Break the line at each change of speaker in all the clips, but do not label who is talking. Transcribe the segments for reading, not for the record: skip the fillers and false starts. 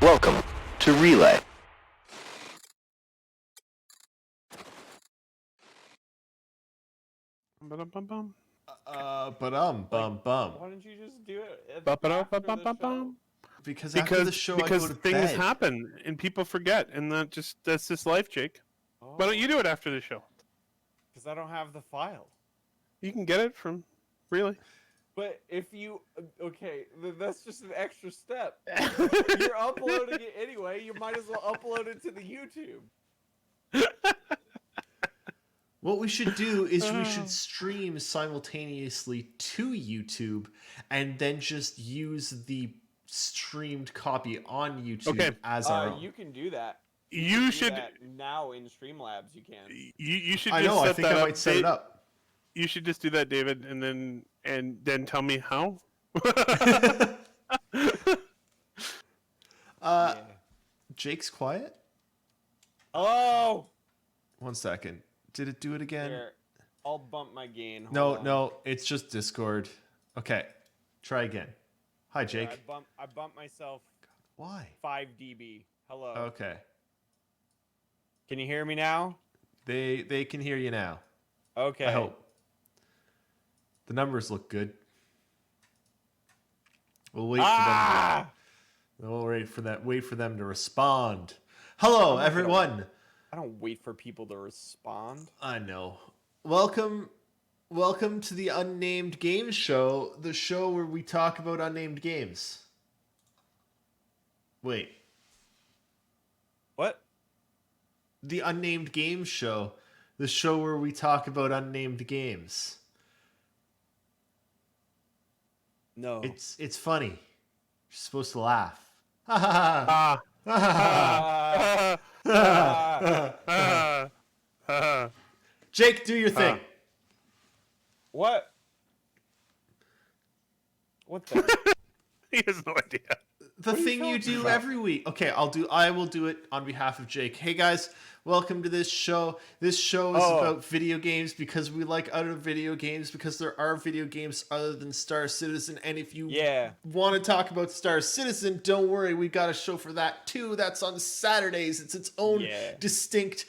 Welcome to Relay.
Bum.
Why didn't you just do it after the show?
Because
after the show, I go to
things
bed.
happen and people forget, and that's just life, Jake.
Oh,
Why don't you do it after the show?
Because I don't have the file.
You can get it from Relay.
But if you that's just an extra step. You're uploading it anyway. You might as well upload it to the YouTube.
What we should do is we should stream simultaneously to YouTube and then just use the streamed copy on YouTube as our own.
You can do that.
You should
do that now in Streamlabs. You can.
You should.
I
just
know.
Set
I think
that
I
up.
might set it up.
You should just do that, David, and then tell me how.
Yeah.
Jake's quiet.
Hello.
1 second. Did it do it again?
Here, I'll bump my gain. Hold on.
No, it's just Discord. Okay, try again. Hi, Jake.
Yeah, I bumped myself
Why?
5 dB. Hello.
Okay,
Can you hear me now?
they can hear you now.
Okay.
I hope. The numbers look good. We'll wait for them. We'll wait for them to respond. Hello, everyone.
I don't wait for people to respond.
I know. Welcome to the Unnamed Games Show, the show where we talk about unnamed games. Wait.
What?
The Unnamed Games Show, the show where we talk about unnamed games.
No.
It's funny. You're supposed to laugh. Ha ha ha. Jake, do your thing.
What? What the?
He has no idea.
The thing you do every week. Okay, I will do it on behalf of Jake. Hey guys, welcome to this show. This show is about video games because we like other video games because there are video games other than Star Citizen. And if you want to talk about Star Citizen, don't worry, we got a show for that too. That's on Saturdays. It's its own distinct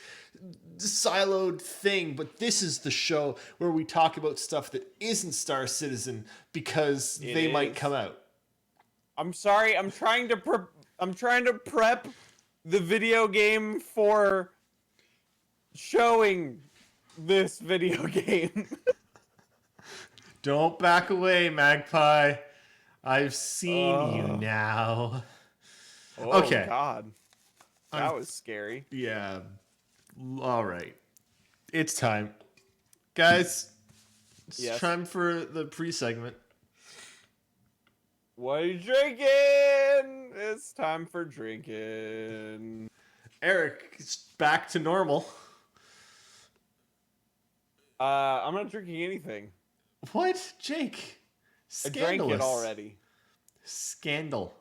siloed thing, but this is the show where we talk about stuff that isn't Star Citizen because they might come out.
I'm sorry. I'm trying to prep the video game for showing this video game.
Don't back away, Magpie. I've seen you now.
Oh,
okay.
God. That was scary.
Yeah. All right. It's time. Guys, it's time for the pre-segment.
What are you drinking? It's time for drinking.
Eric, it's back to normal.
I'm not drinking anything.
What? Jake? Scandalous.
I drank it already.
Scandal.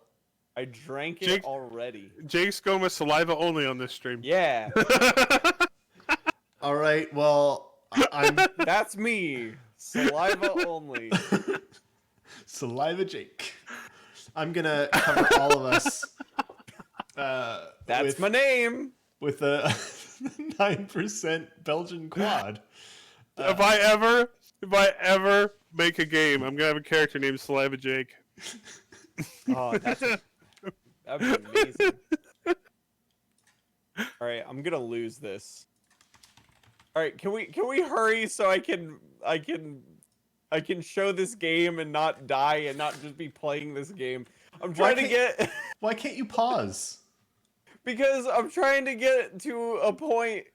I drank it already.
Jake's going with saliva only on this stream.
Yeah.
All right, well, I'm...
That's me. Saliva only.
Saliva Jake. I'm going to cover all of us.
That's my name.
With a 9% Belgian quad.
If I ever make a game, I'm going to have a character named Saliva Jake.
Oh, that'd be amazing. All right, I'm gonna lose this. All right, can we hurry so I can show this game and not die and not just be playing this game. I'm trying to get.
Why can't you pause?
Because I'm trying to get to a point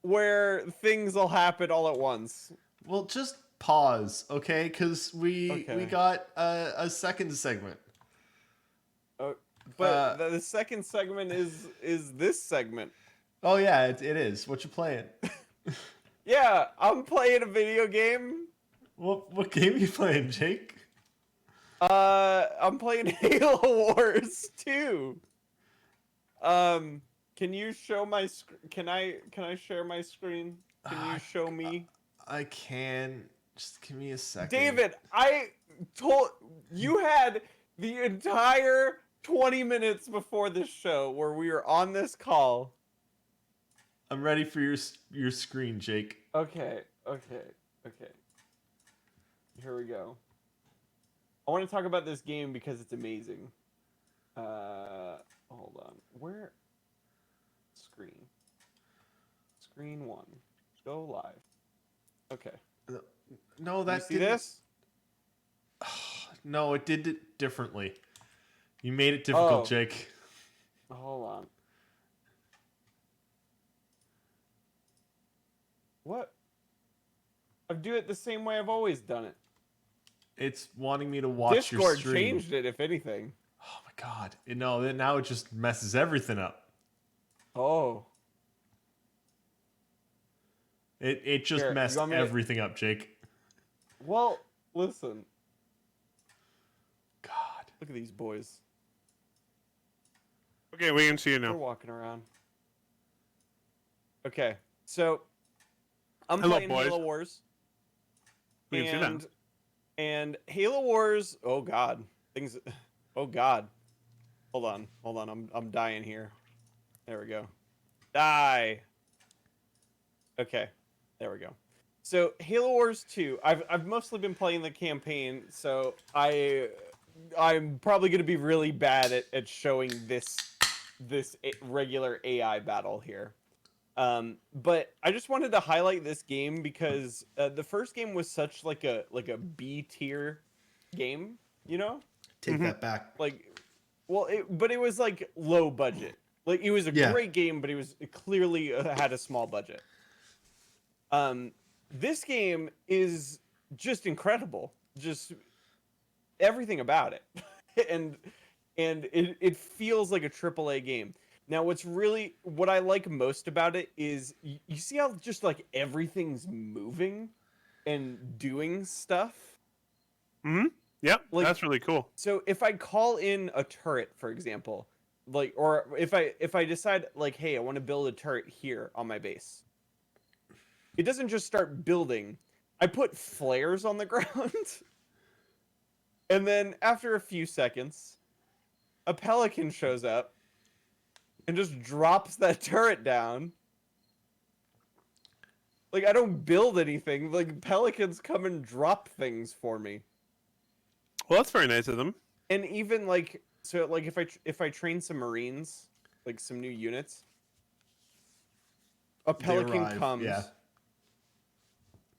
where things will happen all at once.
Well, just pause, okay? Because we got a second segment.
But the second segment is this segment.
Oh yeah, it is. What you playing?
Yeah, I'm playing a video game.
What game are you playing, Jake?
I'm playing Halo Wars 2. Can you show my can I share my screen? Can you show me?
I can. Just give me a second.
David, you had the entire 20 minutes before this show where we were on this call.
I'm ready for your screen, Jake.
Okay. Here we go. I want to talk about this game because it's amazing. Hold on. Where? Screen 1. Go live. Okay.
No, that
You see this?
No, it did it differently. You made it difficult,
Oh.
Jake.
Hold on. What? I do it the same way I've always done it.
It's wanting me to watch your
Discord
stream.
changed it, if anything.
Oh my god. No, now it just messes everything up.
Oh.
It just
Here,
messed
you want me to-
everything up, Jake.
Well, listen.
God.
Look at these boys.
Okay, we can see you
They're
now.
walking around. Okay, so I'm
Hello,
playing
boys.
Halo Wars.
We can see them.
And Halo Wars, oh god. Oh god. Hold on. I'm dying here. There we go. Die. Okay. There we go. So Halo Wars 2, I've mostly been playing the campaign, so I'm probably going to be really bad at showing this regular AI battle here. But I just wanted to highlight this game because the first game was such like a B tier game, you know?
Take that back.
Like, well, but it was like low budget. Like it was a
Yeah.
great game, but it clearly had a small budget. This game is just incredible. Just everything about it. and it feels like a AAA game. Now, what I like most about it is you see how just like everything's moving and doing stuff.
Yep,
Like-
that's really cool.
So if I call in a turret, for example, like, or if I decide like, hey, I want to build a turret here on my base, it doesn't just start building. I put flares on the ground, and then after a few seconds, a pelican shows up and just drops that turret down. Like, I don't build anything. Like, pelicans come and drop things for me.
Well, that's very nice of them.
And even like, so like if I train some Marines, like some new units, a pelican
arrive,
comes,
yeah.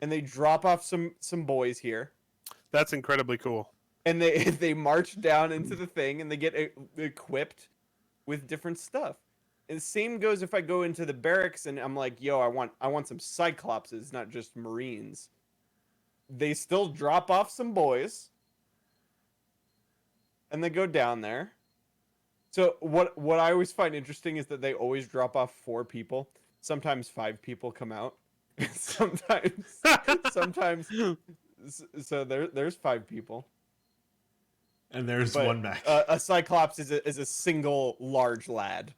and they drop off some boys here,
That's incredibly cool.
and they march down into the thing, and they get equipped with different stuff. And the same goes if I go into the barracks and I'm like, yo, I want some Cyclopses, not just Marines. They still drop off some boys, and they go down there. So what I always find interesting is that they always drop off 4 people. Sometimes 5 people come out. sometimes so there's 5 people.
And there's
But
one mech.
a Cyclops is a single large lad.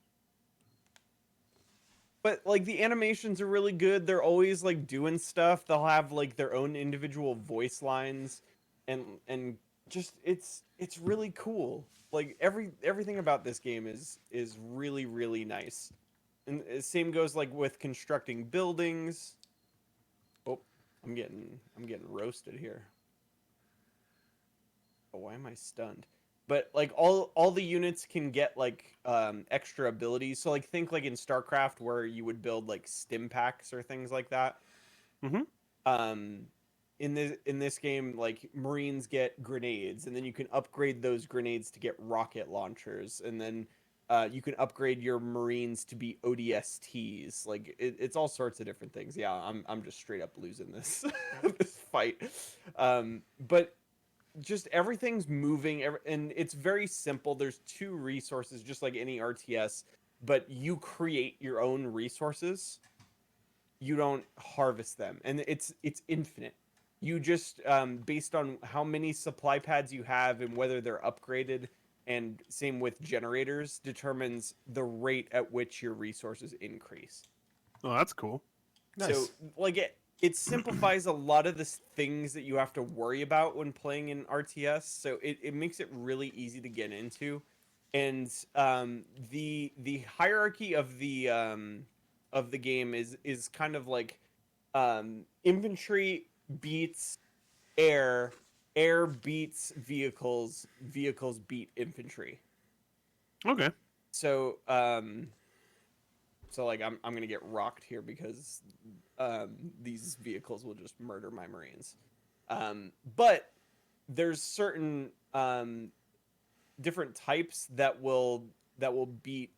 But like the animations are really good. They're always like doing stuff. They'll have like their own individual voice lines, and just it's really cool. Like everything about this game is really, really nice. And the same goes like with constructing buildings. Oh, I'm getting roasted here. Oh, why am I stunned? But like all the units can get like extra abilities. So like think like in StarCraft where you would build like stim packs or things like that.
Mhm.
In this game, like Marines get grenades, and then you can upgrade those grenades to get rocket launchers, and then you can upgrade your Marines to be ODSTs. Like it's all sorts of different things. Yeah, I'm just straight up losing this this fight. But just everything's moving, and it's very simple. There's 2 resources, just like any RTS, but you create your own resources. You don't harvest them, and it's infinite. You just based on how many supply pads you have and whether they're upgraded, and same with generators, determines the rate at which your resources increase.
Oh, that's cool.
Nice.
So like it simplifies a lot of the things that you have to worry about when playing in RTS. So it makes it really easy to get into, and the hierarchy of the game is kind of like infantry beats air, air beats vehicles, vehicles beat infantry.
Okay.
So so like I'm gonna get rocked here because these vehicles will just murder my Marines. But there's certain different types that will beat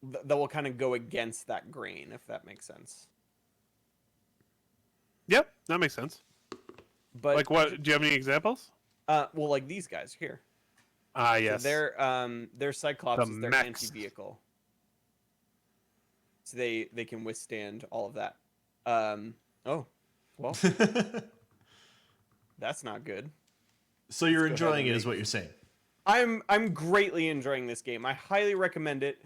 that will kind of go against that grain, if that makes sense.
Yep, that makes sense.
But
Like what? Do you have any examples?
well, like these guys here.
Ah,
So
yes.
their Cyclops
The
is their
mechs.
anti-vehicle. So they can withstand all of that. Oh, well, that's not good.
So you're
Let's go ahead
enjoying
and
it, is
make-
what you're saying.
I'm greatly enjoying this game. I highly recommend it.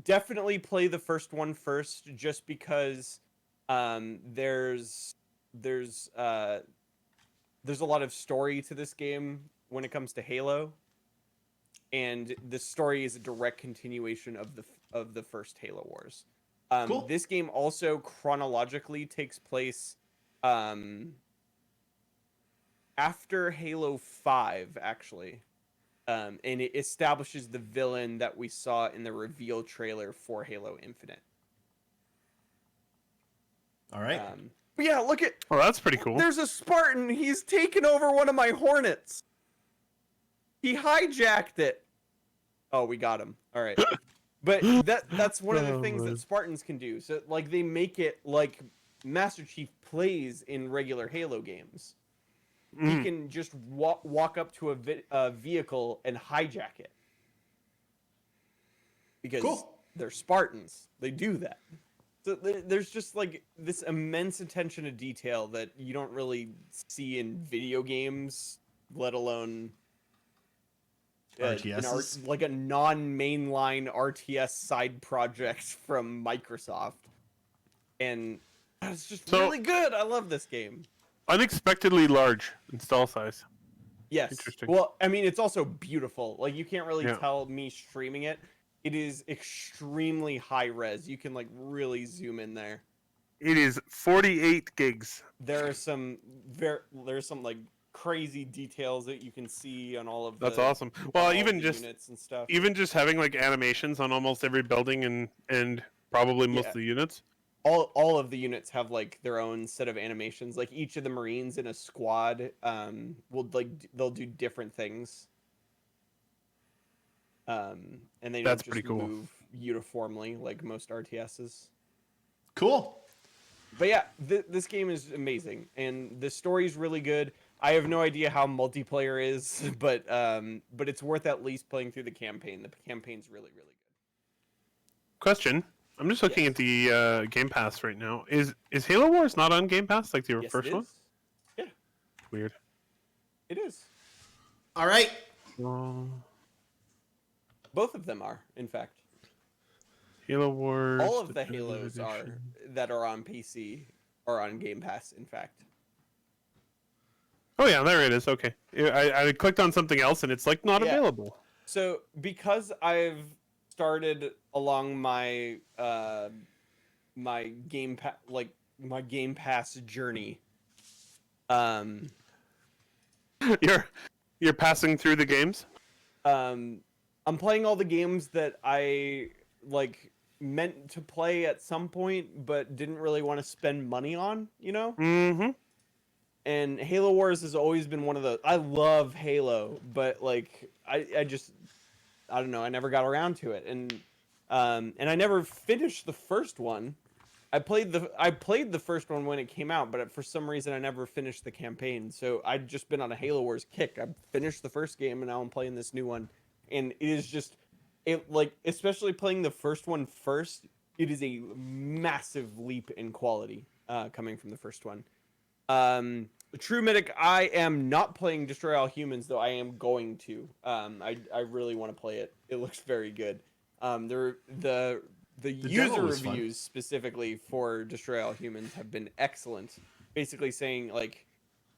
Definitely play the first one first, just because there's a lot of story to this game when it comes to Halo, and the story is a direct continuation of the first Halo Wars.
Cool.
This game also chronologically takes place after Halo 5, actually. And it establishes the villain that we saw in the reveal trailer for Halo Infinite.
All right.
But yeah, look at...
Oh, that's pretty cool.
There's a Spartan. He's taken over one of my Hornets. He hijacked it. Oh, we got him. All right. But that's one of the
Oh,
things
man.
that Spartans can do. So, like, they make it like Master Chief plays in regular Halo games. He can just walk up to a vehicle and hijack it. Because
Cool.
they're Spartans. They do that. So there's just like this immense attention to detail that you don't really see in video games, let alone
RTSs?
like a non-mainline RTS side project from Microsoft. And it's just
So-
really good. I love this game.
Unexpectedly large install size.
Yes.
Interesting.
Well, I mean, it's also beautiful. Like, you can't really
Yeah.
tell me streaming it. It is extremely high res. You can like really zoom in there.
It is 48 gigs.
There's some like crazy details that you can see on all of
That's
the,
awesome.
on
Well,
all
even
the
just
units and stuff.
even just having like animations on almost every building and probably most
Yeah.
of the units.
All of the units have like their own set of animations. Like each of the Marines in a squad will they'll do different things. And they don't
That's
just
pretty cool.
move uniformly like most RTSs.
Cool.
But yeah, this game is amazing, and the story's really good. I have no idea how multiplayer is, but it's worth at least playing through the campaign. The campaign's really, really good.
Question. I'm just looking
Yes.
at the Game Pass right now. Is Halo Wars not on Game Pass like the
Yes,
first
it
one?
is. Yeah,
Weird.
it is.
All right.
Both of them are, in fact.
Halo Wars.
All of the
Definitive
Halos
Edition.
that are on PC are on Game Pass, in fact.
Oh yeah, there it is. Okay, I clicked on something else and it's like not
Yeah.
available.
So because I've started along my my Game Pass journey,
You're passing through the games.
I'm playing all the games that I like meant to play at some point, but didn't really want to spend money on, you know?
Mm-hmm.
And Halo Wars has always been one of those. I love Halo, but like I just I don't know, I never got around to it. And I never finished the first one. I played the first one when it came out, but for some reason I never finished the campaign. So I'd just been on a Halo Wars kick. I finished the first game and now I'm playing this new one. And it is just especially playing the first one first, it is a massive leap in quality coming from the first one. True Medic, I am not playing Destroy All Humans, though I am going to. I really want to play it. It looks very good. The the
demo
user
was fun.
reviews specifically for Destroy All Humans have been excellent. Basically saying like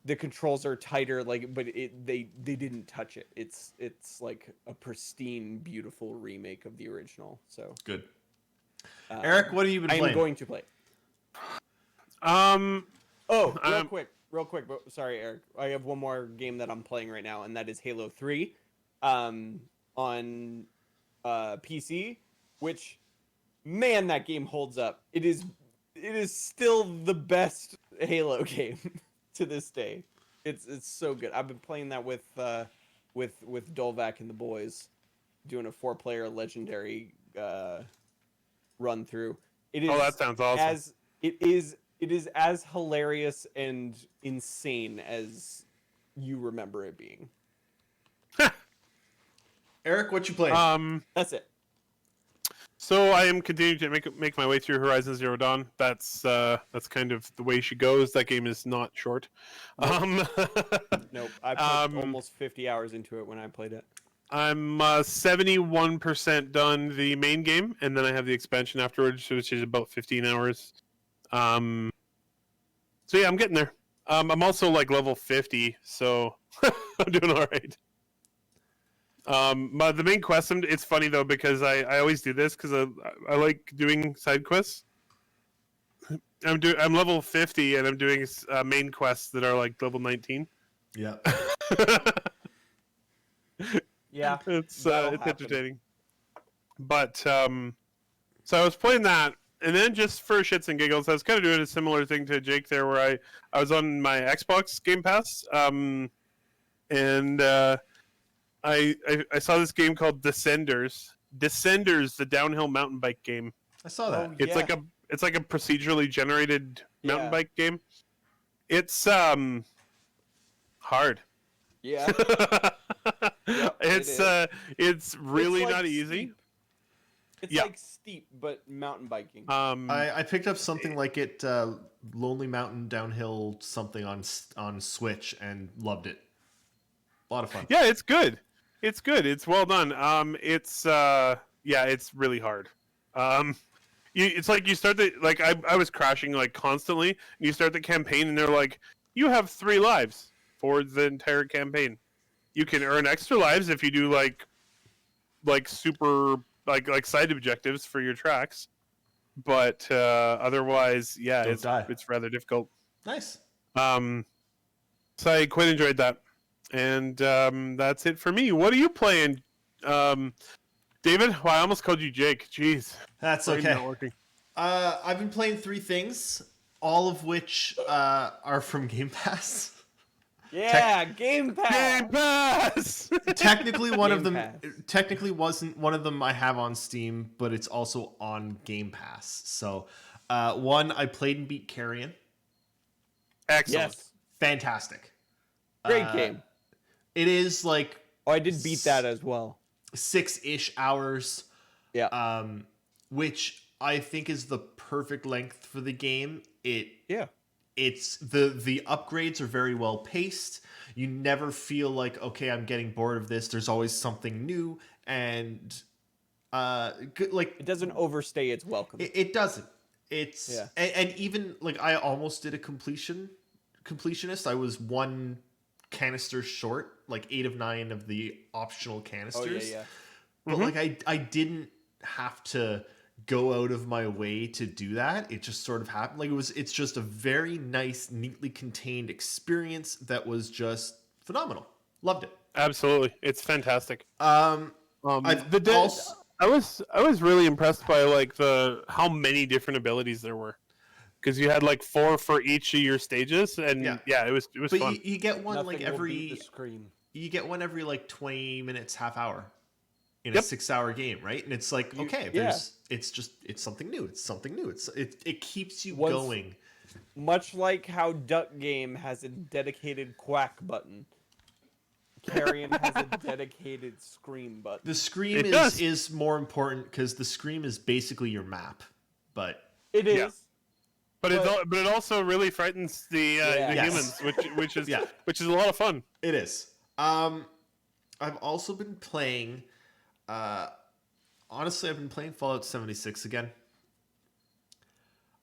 the controls are tighter, like, but they didn't touch it. It's like a pristine, beautiful remake of the original. So
Good. Eric, what have you been playing?
I'm going to play.
Um,
Oh,
I'm-
real quick. But sorry, Eric. I have one more game that I'm playing right now, and that is Halo 3, on PC. Which, man, that game holds up. It is still the best Halo game to this day. It's so good. I've been playing that with Dolvac and the boys, doing a 4-player legendary run through. It is
that sounds awesome.
It is as hilarious and insane as you remember it being.
Eric, what you playing?
That's it.
So I am continuing to make my way through Horizon Zero Dawn. That's kind of the way she goes. That game is not short.
Nope. I put almost 50 hours into it when I played it.
I'm 71% done the main game, and then I have the expansion afterwards, which is about 15 hours. So yeah, I'm getting there. I'm also like level 50, so I'm doing all right. But the main quest, it's funny though, because I always do this because I like doing side quests. I'm level 50 and I'm doing main quests that are like level 19.
Yeah.
Yeah,
It's
that'll happen.
entertaining. But so I was playing that, and then just for shits and giggles, I was kind of doing a similar thing to Jake there, where I was on my Xbox Game Pass, and I saw this game called Descenders, the downhill mountain bike game.
I saw that.
Oh,
It's
yeah.
it's like a procedurally generated mountain
Yeah.
bike game. It's hard.
Yeah. Yep,
it's really
It's like
not easy.
Steep. It's
Yeah.
like Steep, but mountain biking.
I picked up something like it, Lonely Mountain Downhill something on Switch and loved it. A lot of fun.
Yeah, it's good. It's good. It's well done. It's really hard. It's like you start I was crashing like constantly. And you start the campaign, and they're like, you have 3 lives for the entire campaign. You can earn extra lives if you do like super like side objectives for your tracks, but otherwise, yeah,
Don't die.
it's rather difficult.
Nice.
So I quite enjoyed that, and that's it for me. What are you playing, David? Well, I almost called you Jake. Jeez,
That's
brain
okay.
not working.
I've been playing 3 things, all of which are from Game Pass.
Yeah, Game Pass.
Game Pass.
Technically, one of
Game
them
Pass.
technically wasn't one of them I have on Steam, but it's also on Game Pass. So, one I played and beat Carrion.
Excellent.
Yes.
Fantastic.
Great game.
It is like
Oh, I did beat that as well.
6-ish hours,
Yeah.
which I think is the perfect length for the game.
Yeah.
It's the upgrades are very well paced. You never feel like, okay, I'm getting bored of this. There's always something new, and good, like
It doesn't overstay its welcome.
it doesn't. It's
Yeah.
and even like I almost did a completionist. I was 1 canister short, like 8 of 9 of the optional
Oh,
canisters.
yeah.
But like I didn't have to go out of my way to do that. It just sort of happened. Like it's just a very nice, neatly contained experience that was just phenomenal. Loved it.
Absolutely, it's fantastic.
I've
The
also-
I was really impressed by like how many different abilities there were, because you had like 4 for each of your stages, and
Yeah.
it was
but
fun.
you get one
Nothing
like
will beat the scream.
you get one every like 20 minutes, half hour in a
Yep.
6-hour game, right? And it's like, okay,
yeah.
it's something new. It's something new. It keeps you
Once-
going.
Much like how Duck Game has a dedicated quack button, Carrion has a dedicated scream button.
The scream
It does.
is more important because the scream is basically your map. But
It is.
Yeah. But it also really frightens the
Yeah.
Yes.
humans, which is
Yeah.
which is a lot of fun.
it is. I've also been playing honestly, I've been playing Fallout 76 again.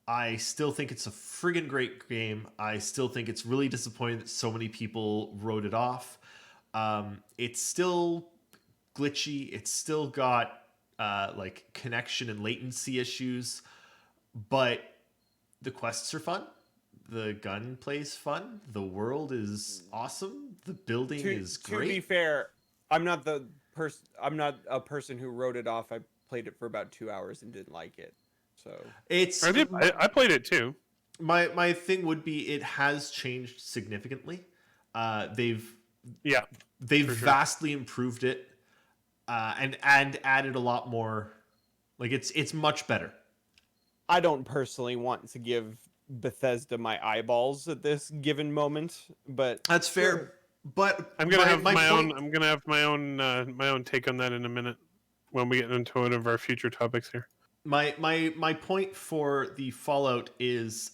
I still think it's a friggin' great game. I still think it's really disappointing that so many people wrote it off. It's still glitchy. It's still got like connection and latency issues, but the quests are fun. The gunplay's fun. The world is awesome. The building is
To be
great.
fair, I'm not a person who wrote it off. I played it for about 2 hours and didn't like it. So
It's
I played it too.
my thing would be it has changed significantly. They've
Yeah. for sure.
vastly improved it, and added a lot more. Like it's much better.
I don't personally want to give Bethesda my eyeballs at this given moment, but
That's fair. But
I'm gonna have my
point-
own. I'm gonna have my own take on that in a minute when we get into one of our future topics here.
My point for the Fallout is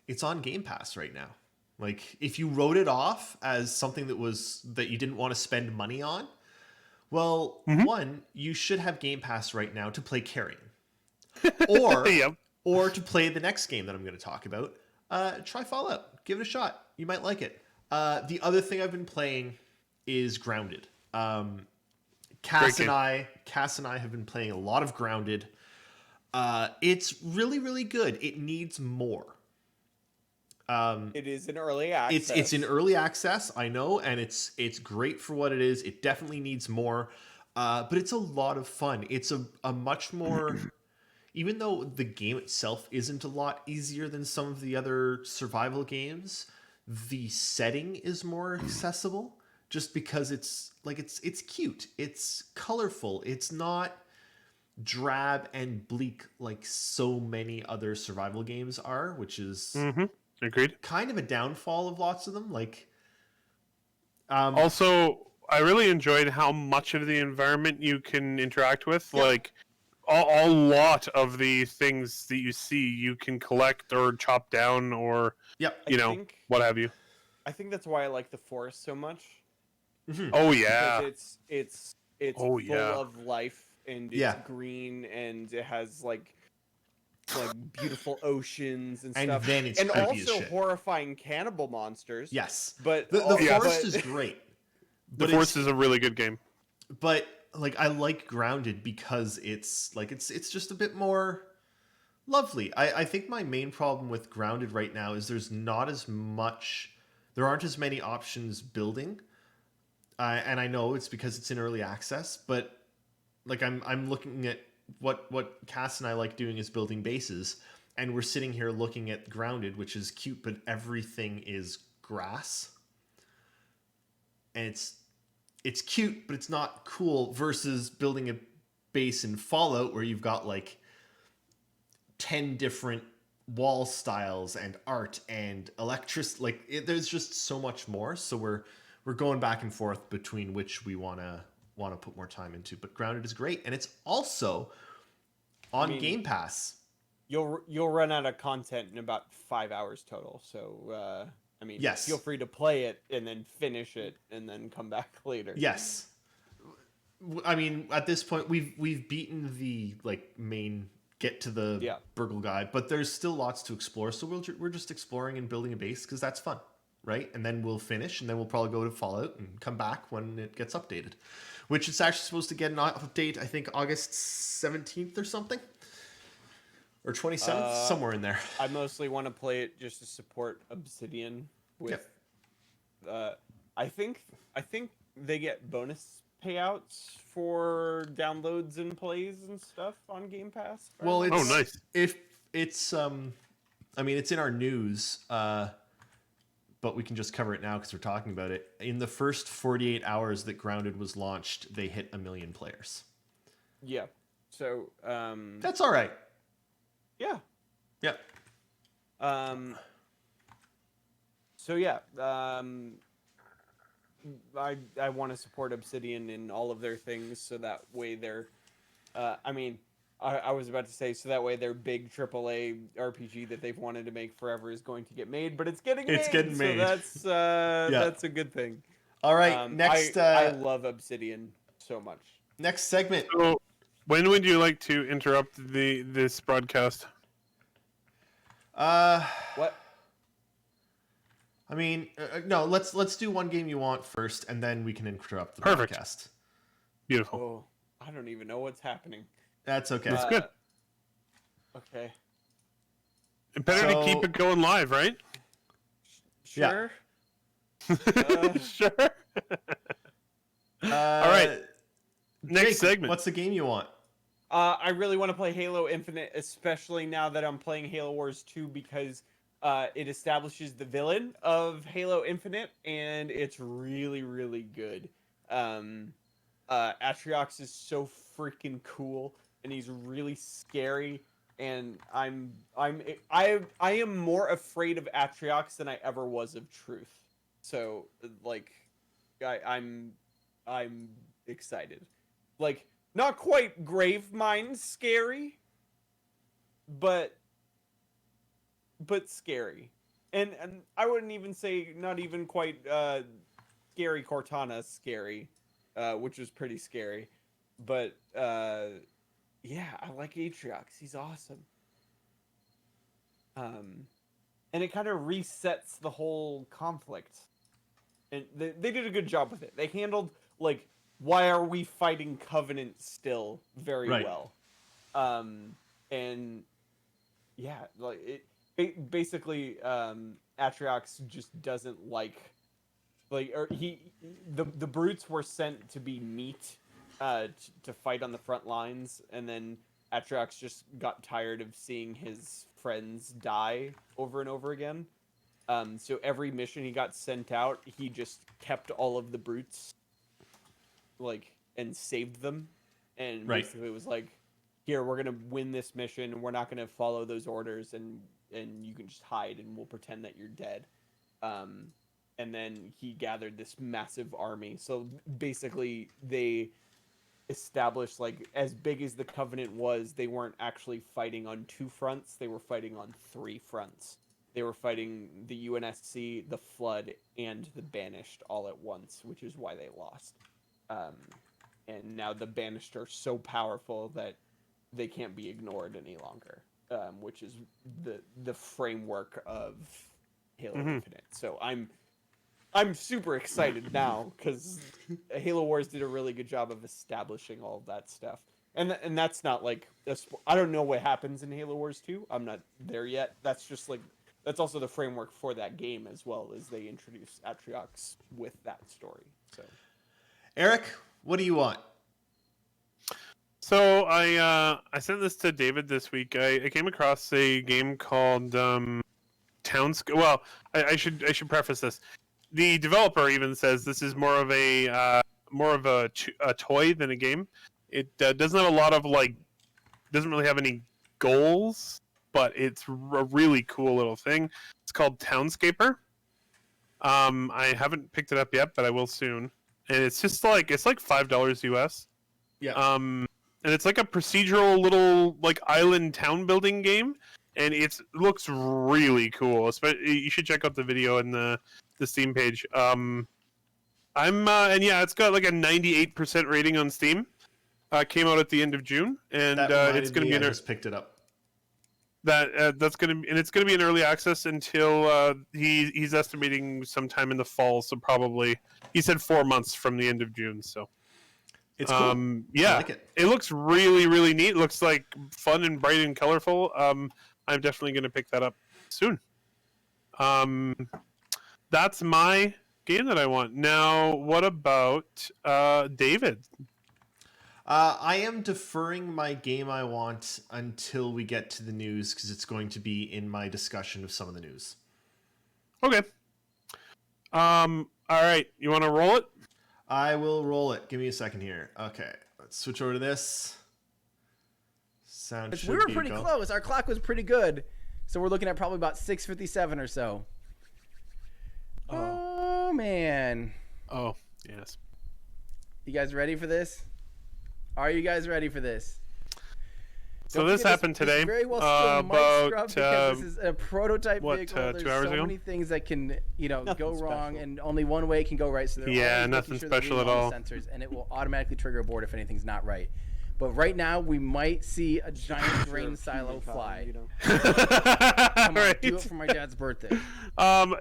it's on Game Pass right now. Like if you wrote it off as something that you didn't want to spend money on, well, one, you should have Game Pass right now to play Carrion. Or
Yep.
or to play the next game that I'm going to talk about. Try Fallout. Give it a shot. You might like it. The other thing I've been playing is Grounded. Cass and I have been playing a lot of Grounded. It's really, really good. It needs more.
it is in early access.
It's in early access, I know, and it's great for what it is. It definitely needs more, but it's a lot of fun. It's a much more, even though the game itself isn't a lot easier than some of the other survival games, the setting is more accessible. Just because it's cute, it's colorful, it's not drab and bleak like so many other survival games are, which is
Agreed.
kind of a downfall of lots of them. Like,
Also, I really enjoyed how much of the environment you can interact with.
Yeah.
Like, a lot of the things that you see, you can collect or chop down, or
yep.
what have you.
I think that's why I like the forest so much.
Oh yeah.
Because it's
Oh,
full
yeah.
of life and it's
Yeah.
green and it has like beautiful oceans and
And
stuff.
then it's
and
creepy as
also
shit.
horrifying cannibal monsters.
Yes,
But
the
also-
forest
but-
is great.
The
But
Force is a really good game.
but like I like Grounded because it's just a bit more lovely. I think my main problem with Grounded right now is there aren't as many options building. And I know it's because it's in early access, but like I'm looking at what Cass and I like doing is building bases, and we're sitting here looking at Grounded, which is cute, but everything is grass. And it's cute, but it's not cool, versus building a base in Fallout where you've got like 10 different wall styles and art and there's just so much more. So we're going back and forth between which we want to put more time into. But Grounded is great, and it's also on Game Pass.
You'll run out of content in about 5 hours total. So
Yes.
feel free to play it and then finish it and then come back later.
Yes. I mean, at this point, we've beaten the main get to the Burgle guy, but there's still lots to explore. So we're just exploring and building a base because that's fun, right? And then we'll finish, and then we'll probably go to Fallout and come back when it gets updated, which it's actually supposed to get an update, I think August 17th or something, or 27th, somewhere in there.
I mostly want to play it just to support Obsidian with I think they get bonus payouts for downloads and plays and stuff on Game Pass.
Well, it's,
nice.
If it's I mean, it's in our news, but we can just cover it now because we're talking about it. In the first 48 hours that Grounded was launched, they hit 1 million players.
Yeah. So
That's all right.
yeah.
Yep.
So yeah, I want to support Obsidian in all of their things, so that way they're, I was about to say, so that way their big AAA RPG that they've wanted to make forever is going to get made, but it's getting made. So that's a good thing.
All right, next.
I love Obsidian so much.
Next segment.
So When would you like to interrupt this broadcast?
What?
I mean, no. Let's do one game you want first, and then we can interrupt the
Perfect.
podcast.
Beautiful.
Oh, I don't even know what's happening.
That's okay.
That's good.
Okay.
Better to keep it going live, right?
Sure.
Sure.
All
right. Next
Jake,
segment.
What's the game you want?
I really want to play Halo Infinite, especially now that I'm playing Halo Wars 2 because it establishes the villain of Halo Infinite, and it's really, really good. Atriox is so freaking cool, and he's really scary. And I am more afraid of Atriox than I ever was of Truth. So like, I'm excited. Like, not quite Gravemind scary, but scary. And I wouldn't even say not even quite scary Cortana scary, which was pretty scary. But yeah, I like Atriox. He's awesome. And it kind of resets the whole conflict. And they did a good job with it. They handled, like, why are we fighting Covenant still very well. And yeah, like basically Atriox just doesn't like or the brutes were sent to be meat to fight on the front lines, and then Atriox just got tired of seeing his friends die over and over again. So every mission he got sent out, he just kept all of the brutes, like, and saved them, and basically it was like, here, we're gonna win this mission, and we're not gonna follow those orders, and you can just hide, and we'll pretend that you're dead. And then he gathered this massive army. So basically, they established, like, as big as the Covenant was, they weren't actually fighting on 2 fronts. They were fighting on 3 fronts. They were fighting the UNSC, the Flood, and the Banished all at once, which is why they lost. And now the Banished are so powerful that they can't be ignored any longer, which is the framework of Halo Infinite. So I'm super excited now because Halo Wars did a really good job of establishing all of that stuff. And that's not like I don't know what happens in Halo Wars 2. I'm not there yet. That's just like that's also the framework for that game as well, as they introduce Atriox with that story. So, Eric,
What do you want?
So I sent this to David this week. I came across a game called Townscape. Well, I should preface this. The developer even says this is more of a toy than a game. It doesn't have a lot of doesn't really have any goals, but it's a really cool little thing. It's called Townscaper. I haven't picked it up yet, but I will soon. And it's just it's like $5 US.
Yeah.
And it's like a procedural little island town building game, and it looks really cool. You should check out the video in the Steam page. And yeah, it's got like a 98% rating on Steam. Came out at the end of June, and it's going to be
I just picked it up.
It's going to be in early access until he's estimating sometime in the fall. So probably he said 4 months from the end of June. So
it's cool.
Yeah,
I like it.
It looks really, really neat. It looks like fun and bright and colorful. I'm definitely going to pick that up soon. That's my game that I want. Now, what about David?
I am deferring my game I want until we get to the news because it's going to be in my discussion of some of the news.
Okay. All right. You want to roll it?
I will roll it. Give me a second here. Okay. Let's switch over to this. Sound should
We were
be
pretty
go.
close. Our clock was pretty good. So we're looking at probably about 6:57 or so. Oh, man.
Oh, yes.
You guys ready for this? Are you guys ready for this?
So
Don't
this
forget
happened today.
Very well still mic scrub
About
because this is a prototype vehicle.
2
There's
hours
so
ago?
many things that can,
Nothing
go wrong,
special.
and only one way can go right. So they're
Yeah,
always
nothing
making sure they're
special
reading
at
all
all.
the sensors, and it will automatically trigger a board if anything's not right. But right now, we might see a giant grain silo fly.
All
Come on,
right.
do it for my dad's birthday.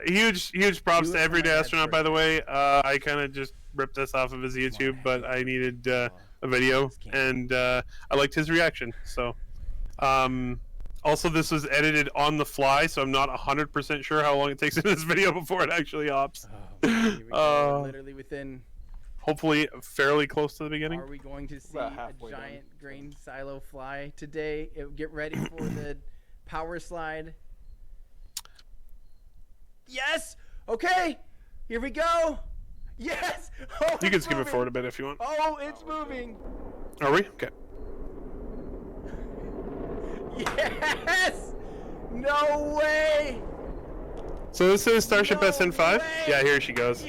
Huge props
Do
to
it for
Everyday
my dad's
Astronaut, by the way. I kind of just ripped this off of his YouTube, but I needed a video, and I liked his reaction. So, also, this was edited on the fly, so I'm not 100% sure how long it takes in this video before it actually ops.
Here we go. Literally within.
Hopefully, fairly close to the beginning.
Are we going to see
About
a
halfway done.
giant grain silo fly today? Get ready for the power slide. Yes. Okay. Here we go. Yes. Oh,
You can
it's
skip it
moving.
forward a bit if you want.
Oh, it's moving.
Are we? Okay.
Yes. No way.
So this is Starship
No
SN5.
way!
Yeah, here she goes.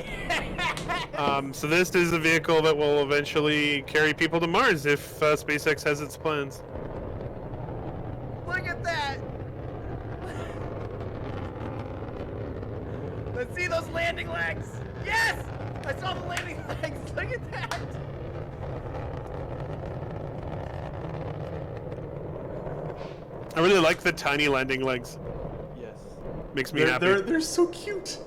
So this is a vehicle that will eventually carry people to Mars if SpaceX has its plans.
Look at that. Let's see those landing legs. Yes. I saw the landing legs. Look at that.
I really like the tiny landing legs.
Yes.
Makes me
They're,
happy.
they're so cute.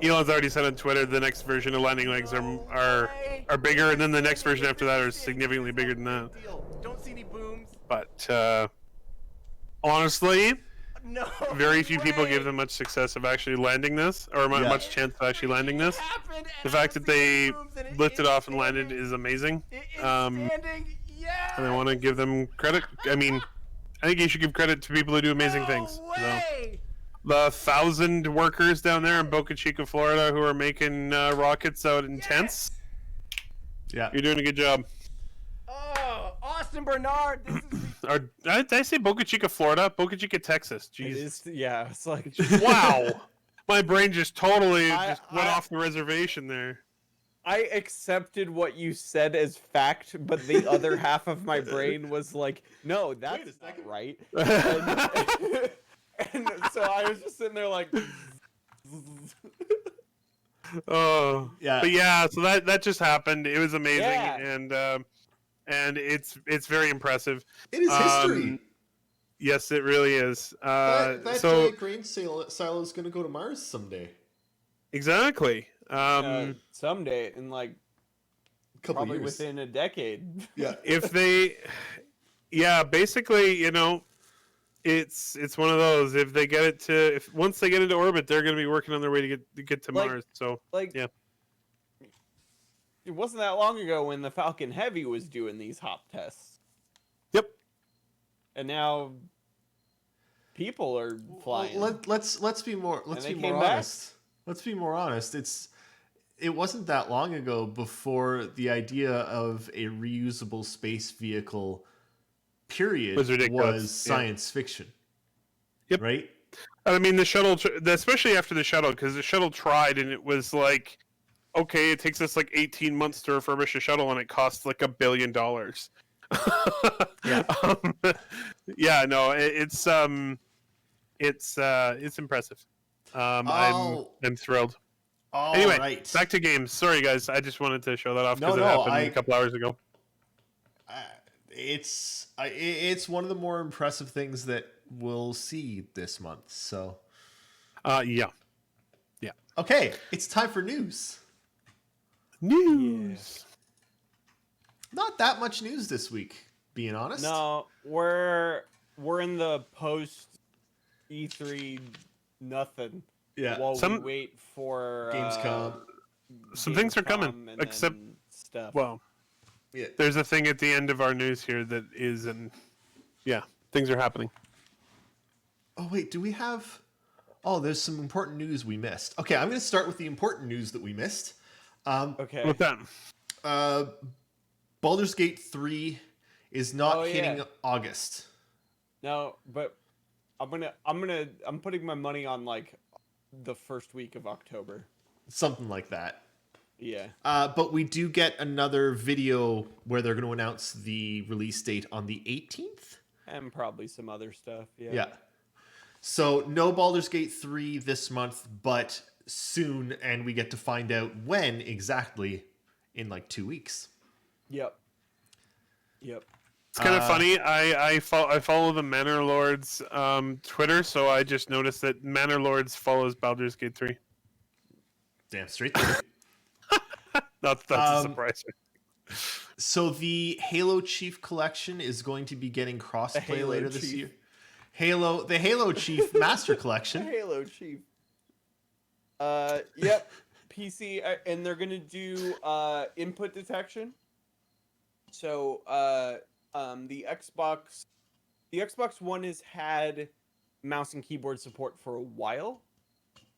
Elon's already said on Twitter the next version of landing legs are bigger, and then the next version after that are significantly bigger than that.
Don't see any booms.
But honestly,
No.
very few people
way.
give them much success of actually landing this, or
Yeah.
much chance of actually landing this.
Happened,
The
and
fact
I
that
don't see
they
any booms, and
lifted
it's
off and landed
standing.
is amazing.
It is
Um,
standing. Yeah.
And I want to give them credit. I mean, I think you should give credit to people who do amazing things. So,
Way.
the 1,000 workers down there in Boca Chica, Florida, who are making rockets out in tents,
Yeah.
you're doing a good job.
Oh, Austin Bernard. This is
Did I say Boca Chica, Florida? Boca Chica, Texas.
It
Jeez.
is. Yeah. It's like.
Wow. My brain just totally
I-
just went
I-
off the reservation there.
I accepted what you said as fact, but the other half of my brain was like, "No, that's not
second.
right." And so I was just sitting there like,
Oh.
Yeah.
But yeah, so that just happened. It was amazing,
Yeah.
and it's very impressive.
It is history.
Yes, it really is.
That
So
giant grain silo is going to go to Mars someday.
exactly.
someday in like
Couple
probably
years.
within a decade.
Yeah.
If they, yeah, basically, it's one of those. If they get it to, if once they get into orbit, they're going to be working on their way to get to
Like-
Mars. So
Like,
yeah.
it wasn't that long ago when the Falcon Heavy was doing these hop tests,
Yep.
and now people are flying.
Let's be more
they
more
came back.
honest. Let's be more honest. It wasn't that long ago before the idea of a reusable space vehicle period
Was ridiculous,
was science fiction.
Yep.
Right?
I mean, the shuttle, especially after the shuttle, because the shuttle tried, and it was like, okay, it takes us like 18 months to refurbish a shuttle, and it costs like $1 billion.
Yeah.
Yeah, no, it's impressive. I'm thrilled.
All
Anyway,
right.
back to games. Sorry, guys, I just wanted to show that off
No,
because it
no,
happened a couple hours ago.
It's one of the more impressive things that we'll see this month. So,
Yeah.
okay, it's time for news.
News.
Not that much news this week, being honest.
No, we're in the post E3 nothing.
Yeah.
While
Some-
we wait for
Gamescom.
Some things are coming,
Gamescom and
except-
then stuff.
Well,
Yeah.
there's a thing at the end of our news here that is, and yeah, things are happening.
Oh wait, do we have? Oh, there's some important news we missed. Okay, I'm going to start with the important news that we missed.
Okay.
With that,
Baldur's Gate 3 is not
Oh,
hitting
yeah.
August.
No, but I'm putting my money on like the first week of October.
Something like that.
Yeah.
But we do get another video where they're going to announce the release date on the 18th.
And probably some other stuff. Yeah.
Yeah. So no Baldur's Gate 3 this month, but soon, and we get to find out when exactly in like 2 weeks.
Yep. Yep.
It's kind of funny. I follow the Manor Lords Twitter, so I just noticed that Manor Lords follows Baldur's Gate 3.
Damn straight they do.
That's a surprise.
So the Halo Chief Collection is going to be getting
The
crossplay
Halo
later this
Chief.
year. The Halo Chief Master
The
Collection.
Halo Chief. Yep. PC, and they're gonna do input detection. So the Xbox One has had mouse and keyboard support for a while,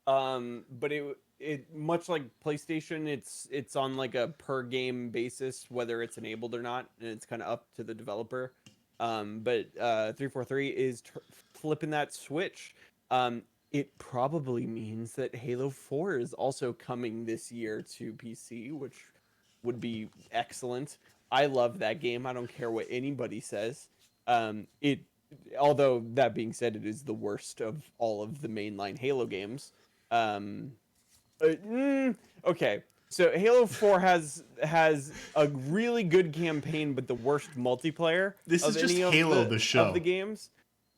but it much like PlayStation, it's on like a per game basis whether it's enabled or not, and it's kind of up to the developer. But 343 is flipping that switch. It probably means that Halo 4 is also coming this year to PC, which would be excellent. I love that game. I don't care what anybody says. Although that being said, it is the worst of all of the mainline Halo games. Okay, so Halo 4 has a really good campaign, but the worst multiplayer.
This
of
is just
any of
Halo, the show.
of the games.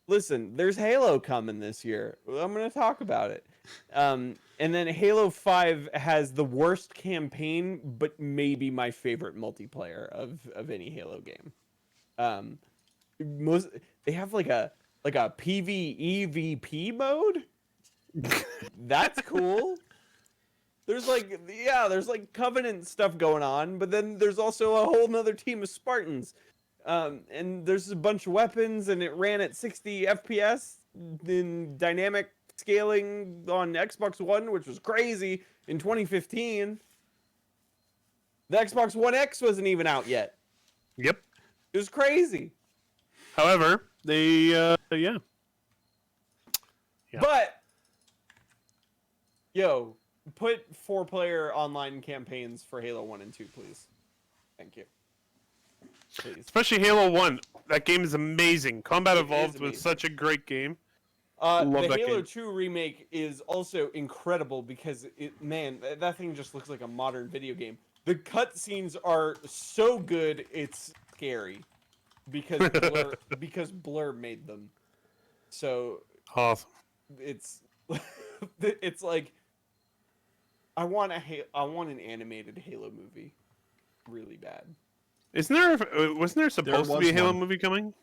Listen, there's Halo coming this year. I'm gonna talk about it. And then Halo 5 has the worst campaign, but maybe my favorite multiplayer of any Halo game. They have like a PvEVP mode. That's cool. There's like Covenant stuff going on, but then there's also a whole nother team of Spartans. And there's a bunch of weapons, and it ran at 60 FPS in dynamic scaling on Xbox One, which was crazy in 2015. The Xbox One X wasn't even out yet.
Yep.
It was crazy.
However, they Yeah.
But yo, put 4-player online campaigns for Halo 1 and 2, please. Thank you. Please.
Especially Halo 1. That game is amazing. Combat
It
Evolved
is
was
amazing.
such a great game.
The
that
Halo
game.
2 remake is also incredible because that thing just looks like a modern video game. The cutscenes are so good, it's scary because Blur made them. So
Awesome.
it's it's like I want an animated Halo movie really bad.
Wasn't there supposed to be a
was
Halo
one.
movie coming?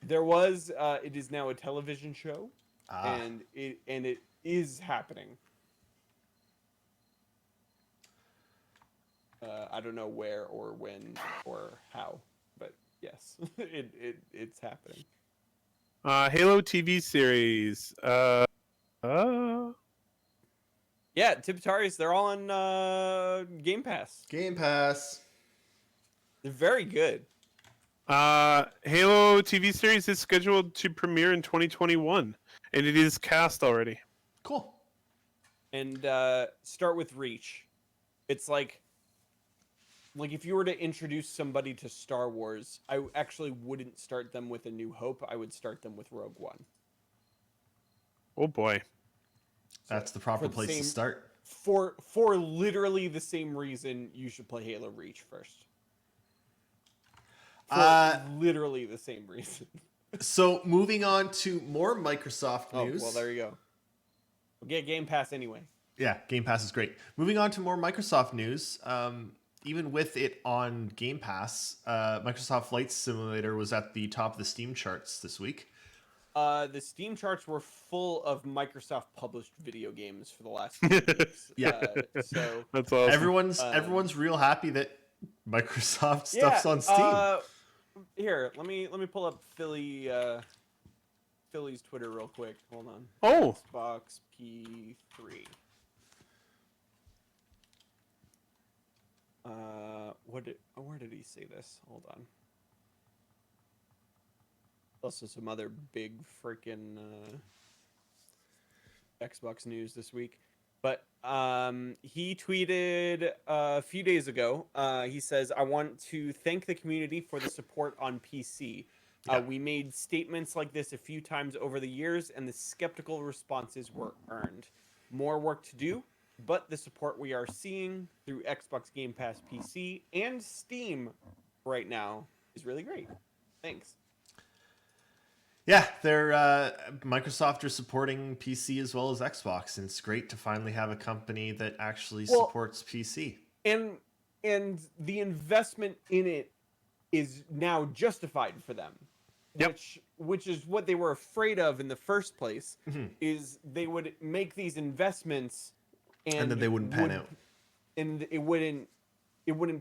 There was it is now a television show.
Ah.
And it is happening. I don't know where or when or how, but yes, it's happening.
Halo TV series.
Yeah, Tipitaris, they're all on Game Pass.
Game Pass.
They're very good.
Halo TV series is scheduled to premiere in 2021, and it is cast already.
Cool.
And start with Reach. It's like if you were to introduce somebody to Star Wars, I actually wouldn't start them with A New Hope. I would start them with Rogue One.
Oh boy.
That's the proper
for the
place to
same-
start.
For literally the same reason you should play Halo Reach first. For literally the same reason.
So moving on to more Microsoft news.
Oh, well, there you go. We'll get Game Pass anyway.
Yeah, Game Pass is great. Moving on to more Microsoft news. Even with it on Game Pass, Microsoft Flight Simulator was at the top of the Steam charts this week.
The Steam charts were full of Microsoft published video games for the last few weeks.
Yeah.
So
That's awesome.
Everyone's real happy that Microsoft stuff's on Steam.
Here, let me pull up Philly's Twitter real quick. Hold on.
Oh.
Xbox P3. Where did he say this? Hold on. Also, some other big freaking Xbox news this week. But he tweeted a few days ago. He says, "I want to thank the community for the support on PC. We made statements like this a few times over the years, and the skeptical responses were earned. More work to do, but the support we are seeing through Xbox Game Pass PC and Steam right now is really great. Thanks.
Yeah, they're Microsoft are supporting PC as well as Xbox, and it's great to finally have a company that actually supports PC.
And the investment in it is now justified for them.
Yep.
Which is what they were afraid of in the first place, is they would make these investments and
then they wouldn't pan out.
And it wouldn't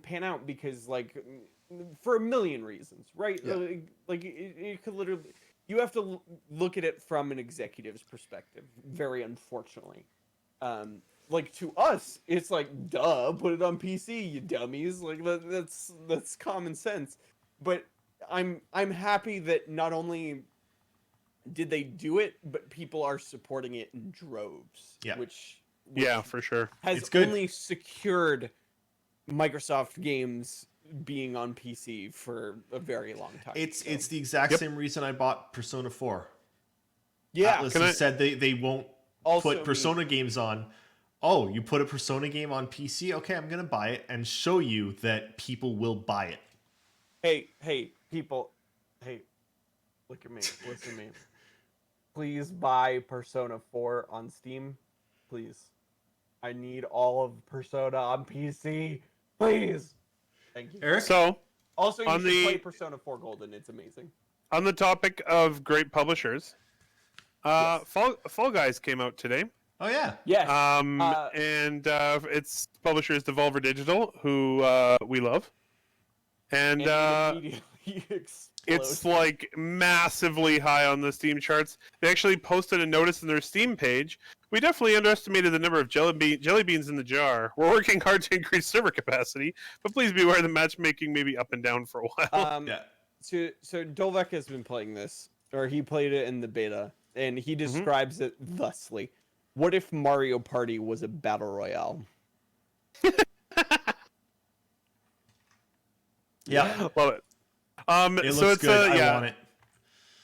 pan out because, like, for a million reasons, right?
Yeah.
Like it could literally, you have to look at it from an executive's perspective, very unfortunately. Like, to us, it's like, duh, put it on PC, you dummies. Like, that's common sense. But I'm happy that not only did they do it, but people are supporting it in droves.
Yeah.
Which
Yeah, for sure.
has
It's good.
only secured Microsoft games being on PC for a very long time.
It's the exact same reason I bought Persona 4.
yeah.
Atlas has said they won't
Also
put Persona games on. Oh, you put a Persona game on PC? Okay, I'm going to buy it and show you that people will buy it.
Hey, people. Hey, look at me. Listen to me. Please buy Persona 4 on Steam. Please. I need all of Persona on PC. Please. Thank you.
Eric?
So,
Also, you
on
should
the-
play Persona 4 Golden. It's amazing.
on the topic of great publishers,
Yes.
Fall Guys came out today.
Oh, yeah.
Yes.
And its publisher is Devolver Digital, who we love. And
it immediately explodes.
it's like massively high on the Steam charts. They actually posted a notice in their Steam page. We definitely underestimated the number of jelly beans in the jar. We're working hard to increase server capacity, but please be aware the matchmaking may be up and down for a while.
Yeah.
So Dolvek has been playing this, or he played it in the beta, and he describes it thusly: what if Mario Party was a battle royale?
Yeah.
Love it.
It
so
looks
it's
good.
yeah,
I want it.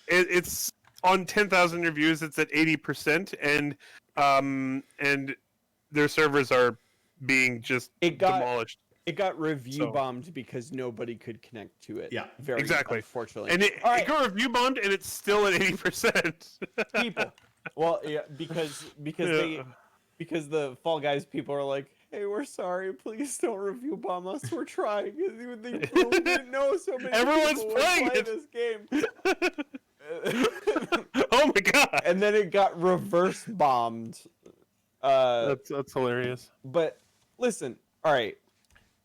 it's on 10,000 reviews. It's at 80%, and their servers are being just demolished.
It got review
So-
bombed because nobody could connect to it.
Yeah,
very
exactly.
Unfortunately,
And it
All right,
got review bombed, and it's still at 80%.
people. Well, yeah, because
Yeah.
because the Fall Guys people are like, hey, we're sorry, please don't review bomb us. We're trying. We didn't know so many
Everyone's
people would
playing
play
it.
this game.
Oh my god,
And then it got reverse bombed.
that's hilarious.
But listen, all right.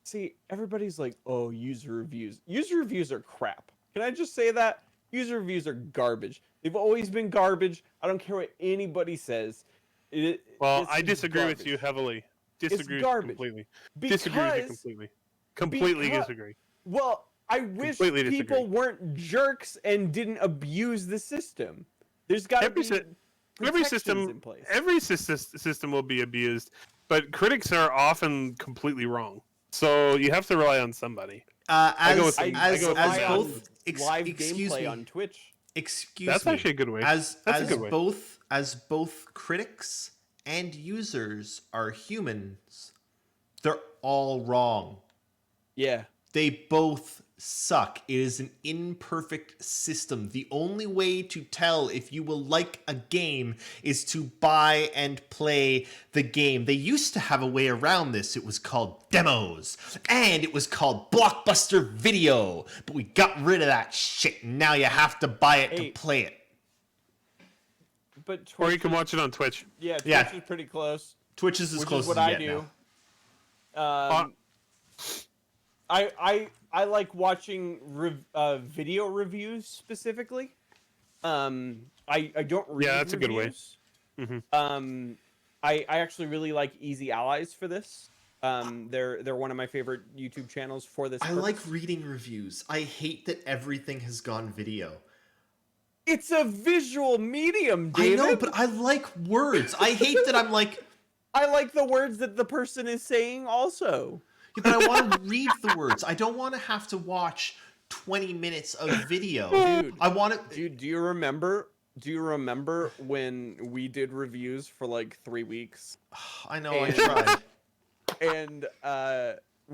See, everybody's like, "Oh, user reviews. User reviews are crap." Can I just say that? User reviews are garbage. They've always been garbage. I don't care what anybody says.
Well,
It's
I disagree with
garbage.
you heavily. Disagree with you
garbage.
completely.
Because,
Disagree with you completely. Completely
because-
disagree.
Well, I wish
Completely
people
disagree.
weren't jerks and didn't abuse the system. There's got to
Every
be
si- every
protections
system
in place.
every system will be abused, but critics are often completely wrong. So you have to rely on somebody. I go with
I
I go with
rely
the
on
bad.
live
excuse
gameplay
me.
on Twitch.
Excuse
That's
me.
actually a good way.
As
That's a good way.
both critics and users are humans, they're all wrong.
Yeah.
They both suck. It is an imperfect system. The only way to tell if you will like a game is to buy and play the game. They used to have a way around this. It was called demos, and it was called Blockbuster Video, but we got rid of that shit. Now you have to buy it
Hey.
to play it.
But Twitch
Or you can watch it on Twitch.
Yeah, Twitch
Yeah.
is pretty close.
Twitch is as
Which
close
is what
as
I
you get
do.
now.
I like watching video reviews specifically. I don't read
Yeah, that's a good way.
reviews.
Mhm.
I actually really like Easy Allies for this. They're one of my favorite YouTube channels for this.
I
purpose.
like reading reviews. I hate that everything has gone video.
It's a visual medium, David.
I know, but I like words. I hate that I'm like,
I like the words that the person is saying also.
yeah, but I want to read the words. I don't want to have to watch 20 minutes of video.
Dude,
I want to.
Dude, do you remember when we did reviews for like 3 weeks?
I know. I
And-
tried.
And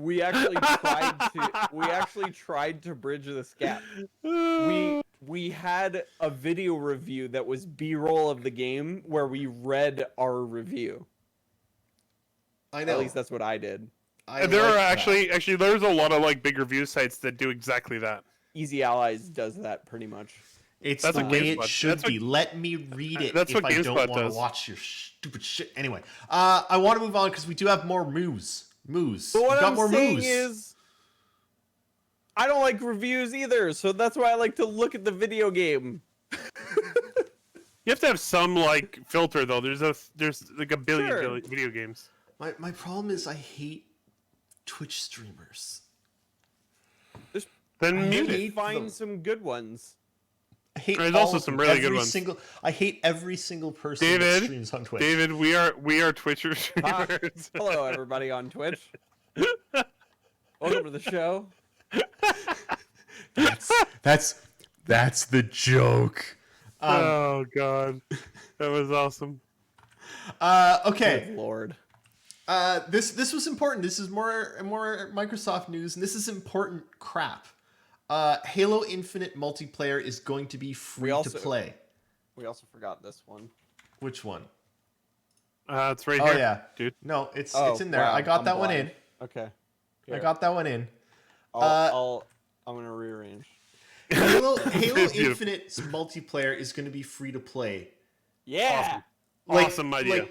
we actually tried to bridge this gap. We had a video review that was B-roll of the game where we read our review.
I know.
At least that's what I did.
There are actually there's a lot of like big review sites that do exactly that.
Easy Allies does that pretty much.
It's
That's
the
what
way it
GameSpot-
should
that's what-
be. Let me read it
That's
if
what
I don't
GameSpot
want to
does.
watch your stupid shit. Anyway, I want to move on because we do have more moves.
But what
we got
I'm
more
saying
moves.
is, I don't like reviews either, so that's why I like to look at the video game.
You have to have some like filter though. There's like a billion
Sure.
video games.
My problem is I hate Twitch streamers.
Then mute it.
hate
Find
them.
some good ones.
I hate
There's
all
also
of
some
them.
really good ones.
I hate every single person that
David,
streams on Twitch.
David, we are Twitcher
Hi.
streamers.
Hello, everybody on Twitch. Welcome to the show.
That's the joke.
Oh god, that was awesome.
Okay.
Good Lord.
This was important. This is more Microsoft news, and this is important crap. Halo Infinite multiplayer is going to be free to play.
We also forgot this one.
Which one?
It's right
Oh
here,
yeah,
dude.
No, it's
Oh,
in there.
wow,
I got
I'm
that one in.
blind. Okay.
I got that one in.
I'm gonna rearrange.
Halo
Beautiful.
Infinite's multiplayer is going to be free to play.
Yeah.
Awesome idea.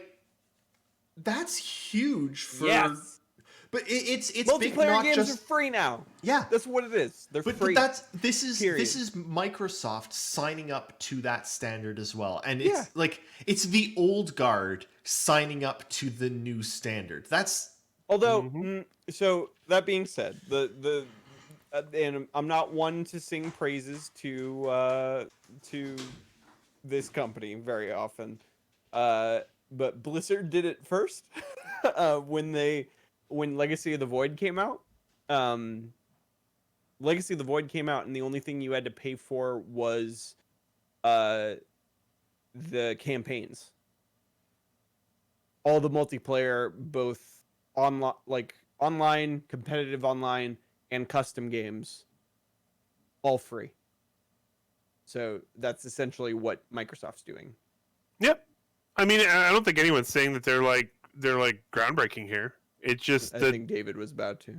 That's huge for.
Yes.
But it's big,
Multiplayer
not
games
just
are free now.
yeah.
That's what it is. They're
But
free.
this is Microsoft signing up to that standard as well, and it's it's the old guard signing up to the new standard. That's
Although, so that being said, and I'm not one to sing praises to this company very often, but Blizzard did it first when Legacy of the Void came out. Legacy of the Void came out, and the only thing you had to pay for was the campaigns. All the multiplayer, both online, competitive online, and custom games, all free. So that's essentially what Microsoft's doing.
Yep. I mean, I don't think anyone's saying that they're groundbreaking here. It's just
I
that.
think David was about to.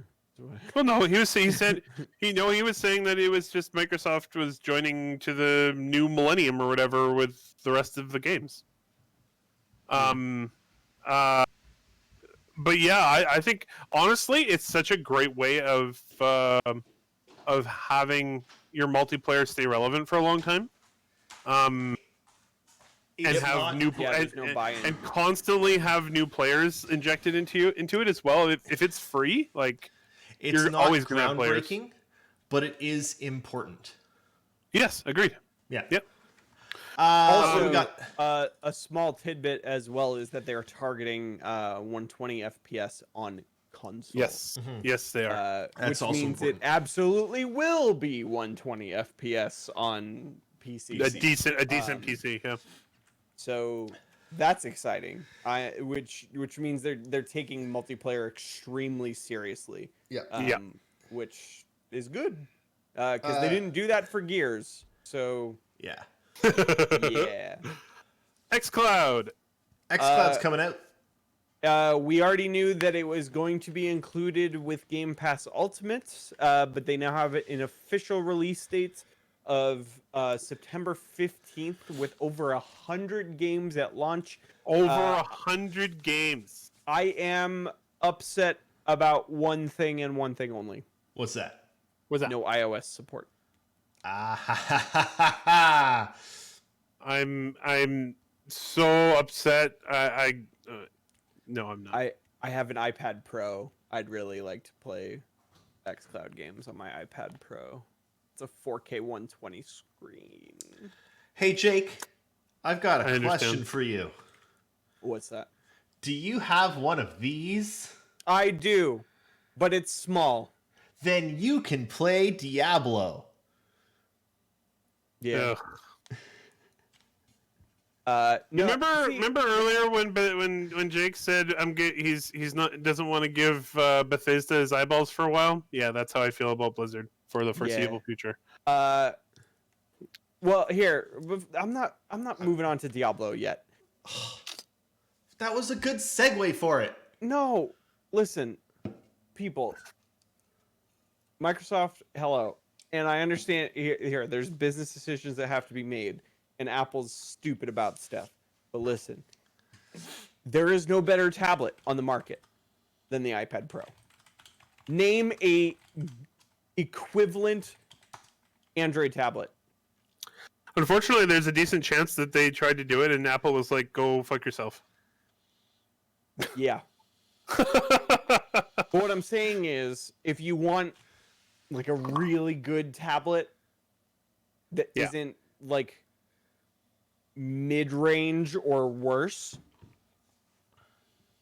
Well, no, he was saying that it was just Microsoft was joining to the new millennium or whatever with the rest of the games. But yeah, I think honestly, it's such a great way of having your multiplayer stay relevant for a long time, and
It's
have
not-
new
there's no buy-in.
and constantly have new players injected into it as well. If it's free, like
it's
you're
not
always gonna have players.
groundbreaking, but it is important.
yes, agreed.
Yeah.
Yep.
Also,
we got
a small tidbit as well is that they are targeting 120 FPS on console.
Yes, yes, they are.
Which
That's also
means
important.
it absolutely will be 120 FPS on PC.
A decent PC. Yeah.
So that's exciting. Which means they're taking multiplayer extremely seriously.
yeah.
Yeah.
Which is good because they didn't do that for Gears. So
Yeah.
yeah.
xCloud.
xCloud's coming out.
We already knew that it was going to be included with Game Pass Ultimate, but they now have an official release date of September 15th with over 100 games at launch.
Over 100 games.
I am upset about one thing and one thing only.
What's that?
What's that?
No iOS support.
Ah ha ha ha ha.
I'm so upset. No, I'm not.
I have an iPad Pro. I'd really like to play xCloud games on my iPad Pro. It's a 4K 120 screen.
Hey Jake, I've got
I
a
understand.
question for you.
What's that?
Do you have one of these?
I do, but it's small.
Then you can play Diablo.
Yeah.
Ugh.
No,
Remember earlier when Jake said he's not doesn't want to give Bethesda his eyeballs for a while? Yeah, that's how I feel about Blizzard for the foreseeable future.
Well, here I'm not moving on to Diablo yet.
That was a good segue for it.
No, listen, people. Microsoft, hello, and I understand here. There's business decisions that have to be made, and Apple's stupid about stuff. But listen, there is no better tablet on the market than the iPad Pro. Name a equivalent Android tablet.
Unfortunately, there's a decent chance that they tried to do it, and Apple was like, "Go fuck yourself."
Yeah. But what I'm saying is, if you want like a really good tablet that isn't like mid-range or worse,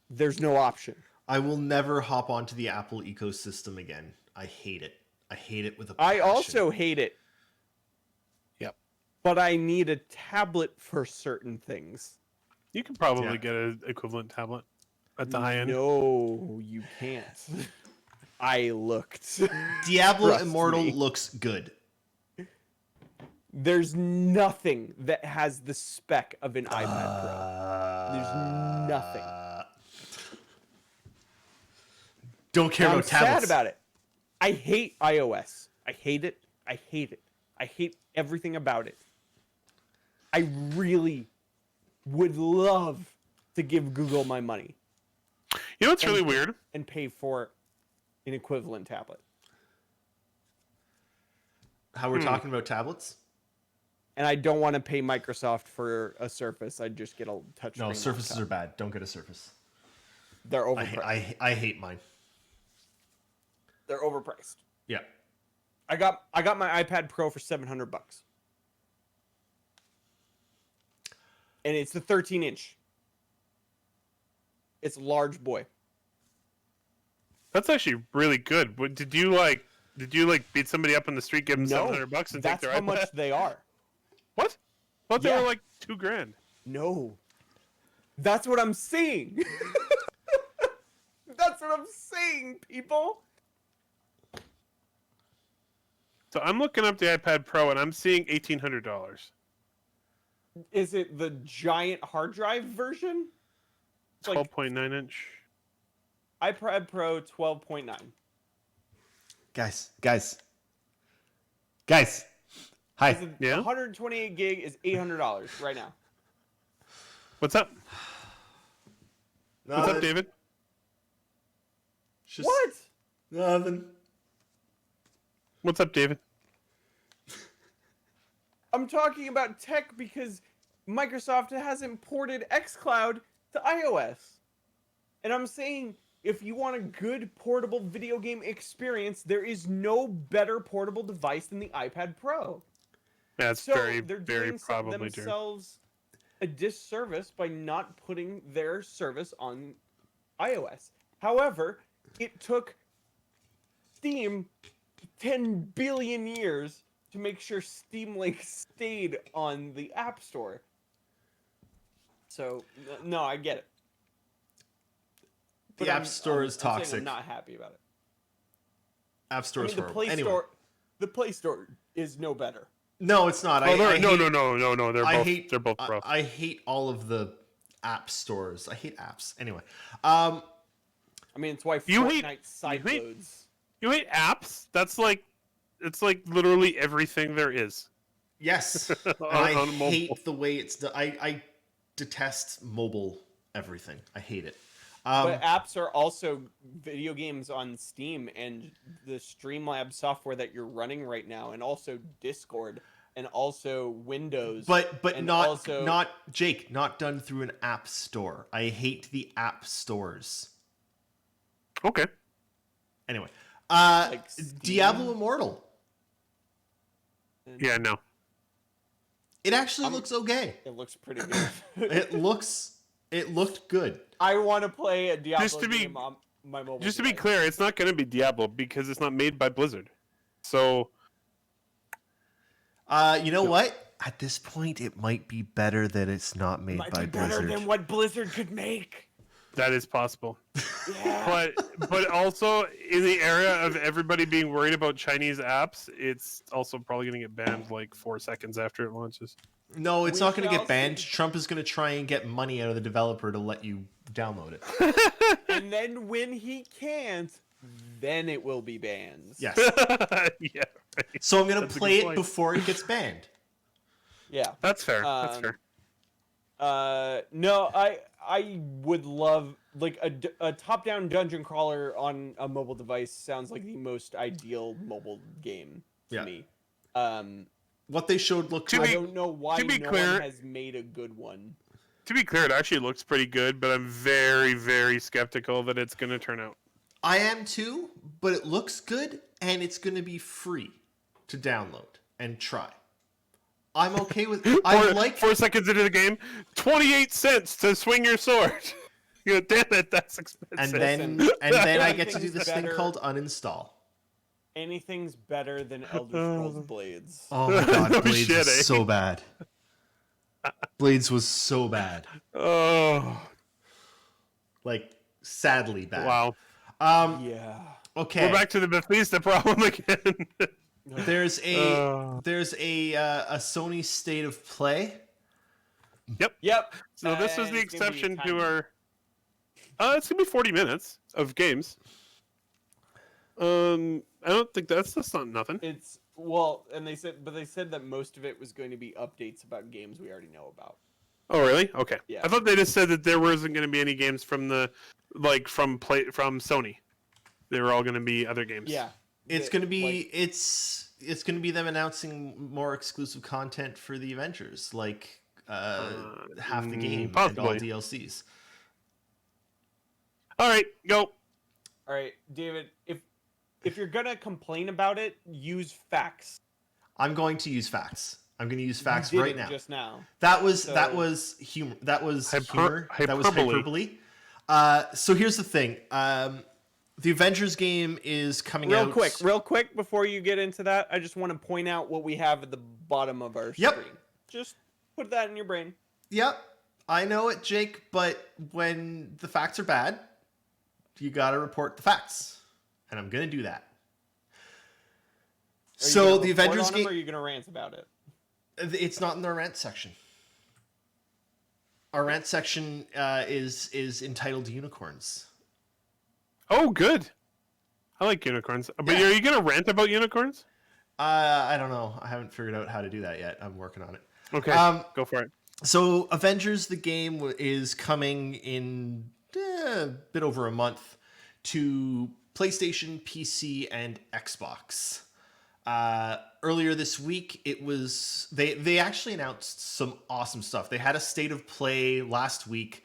there's no option.
I will never hop onto the Apple ecosystem again. I hate it. I hate it with a
I
passion.
also hate it.
Yep.
But I need a tablet for certain things.
You can probably get an equivalent tablet at the high end.
No, you can't. I looked.
Diablo
Trust
Immortal
me.
looks good.
There's nothing that has the spec of an iPad Pro. There's nothing.
Don't care
I'm
about tablets.
sad about it. I hate iOS. I hate it. I hate it. I hate everything about it. I really would love to give Google my money
You know what's really weird?
and pay for an equivalent tablet.
How we're talking about tablets?
And I don't want to pay Microsoft for a Surface. I'd just get a touchscreen.
No, Surfaces
laptop.
are bad. Don't get a Surface.
They're overpriced.
I hate mine.
They're overpriced.
Yeah.
I got my iPad Pro for $700, and it's the 13-inch. It's a large boy.
That's actually really good. Did you beat somebody up on the street, give them $700 and take
that's
their
how
iPad?
much they are.
What? I thought they
Yeah.
were like $2,000.
No, that's what I'm saying. That's what I'm saying, people.
So I'm looking up the iPad Pro and I'm seeing $1,800.
Is it the giant hard drive version? It's like
12.9 inch.
iPad Pro 12.9.
Guys. Hi.
Yeah?
128 gig is $800 right now.
What's up? What's up, David?
Just
What?
Nothing.
What's up, David?
I'm talking about tech because Microsoft hasn't ported xCloud to iOS. And I'm saying if you want a good portable video game experience, there is no better portable device than the iPad Pro.
That's
So
very,
they're
very
doing
probably true.
themselves a disservice by not putting their service on iOS. However, it took Steam 10 billion years to make sure Steam Link stayed on the App Store. So, no, I get it.
The
But
App Store is
I'm saying
toxic.
I'm not happy about it.
App Store
I
is
mean, the
horrible.
Play
Anyway.
Store, the Play Store is no better.
No, it's not.
Oh,
I
no. They're both pro.
I hate all of the app stores. I hate apps. Anyway, um,
I mean, it's why
You
Fortnite
hate-
side
you hate-
loads.
You hate apps? It's like literally everything there is.
yes, and
On-
I
on mobile.
hate the way it's done. I detest mobile everything. I hate it.
But apps are also video games on Steam, and the Streamlabs software that you're running right now, and also Discord, and also Windows.
but
and
not
also-
not Jake. Not done through an app store. I hate the app stores.
Okay.
Anyway,
Like Steam?
Diablo Immortal.
Yeah, no.
It actually looks okay.
It looks pretty good.
It looked good.
I want to play a Diablo
Just to be-
game on my mobile.
Just to be
device.
clear, it's not going to be Diablo because it's not made by Blizzard. So,
You know what? at this point, it might be better that it's not made
Might
by
be better
Blizzard.
than what Blizzard could make.
That is possible.
Yeah.
But also in the era of everybody being worried about Chinese apps, it's also probably going to get banned like 4 seconds after it launches.
No, it's
We
not going to
shall
get banned.
see.
Trump is going to try and get money out of the developer to let you download it.
And then when he can't, then it will be banned.
Yes.
Yeah, right.
So I'm going to
That's a
play
good
it
point.
before it gets banned.
Yeah.
That's fair. That's
Um,
fair.
No, I would love like a top-down dungeon crawler on a mobile device sounds like the most ideal mobile game to
Yeah.
me.
What they showed looked
To
I
be-
don't know why
to be
no
clear-
one has made a good one.
To be clear, it actually looks pretty good, but I'm very, very skeptical that it's going to turn out.
I am too, but it looks good and it's going to be free to download and try. I'm okay with I like
4 seconds into the game, 28 cents to swing your sword. You know, damn it, that's expensive.
and
Listen,
then I get to do
anything's
this thing
better-
called uninstall.
Anything's better than Elder Scrolls Blades.
Oh my god,
No
Blades
shit,
was
eh?
so bad. Blades was so bad.
Oh,
Like sadly bad.
wow.
Yeah.
Okay.
We're back to the Bethesda problem again.
There's a Sony State of Play.
Yep.
So this is the
It's gonna be
exception to
tiny.
our. It's gonna be 40 minutes of games. I don't think that's not nothing.
It's well, and they said that most of it was going to be updates about games we already know about.
Oh really? Okay.
Yeah.
I thought they just said that there wasn't going to be any games from the from Sony. They were all going to be other games.
Yeah.
It's
The-
gonna be
like,
it's gonna be them announcing more exclusive content for the Avengers, like half the game and all
possibly.
DLCs.
All right, go.
all right, David. If you're gonna complain about it, use facts.
I'm going to use facts. I'm going to use facts
You did
right
it
now.
Just now.
That was
So-
humor. That was
Hyper-
humor. That was
hyperbole.
hyperbole. So here's the thing. The Avengers game is coming out.
Real quick, before you get into that, I just want to point out what we have at the bottom of our
Yep.
screen. Just put that in your brain.
Yep, I know it, Jake. But when the facts are bad, you got to report the facts, and I'm going to do that.
Are you
So
gonna
the
report
Avengers
on 'em,
game.
Or are you gonna rant about it?
It's not in our rant section. Our rant section is entitled Unicorns.
Oh, good. I like unicorns. But
Yeah.
are you going to rant about unicorns?
I don't know. I haven't figured out how to do that yet. I'm working on it.
Okay, go for it.
So Avengers the game is coming in a bit over a month to PlayStation, PC, and Xbox. Earlier this week, it was they actually announced some awesome stuff. They had a state of play last week.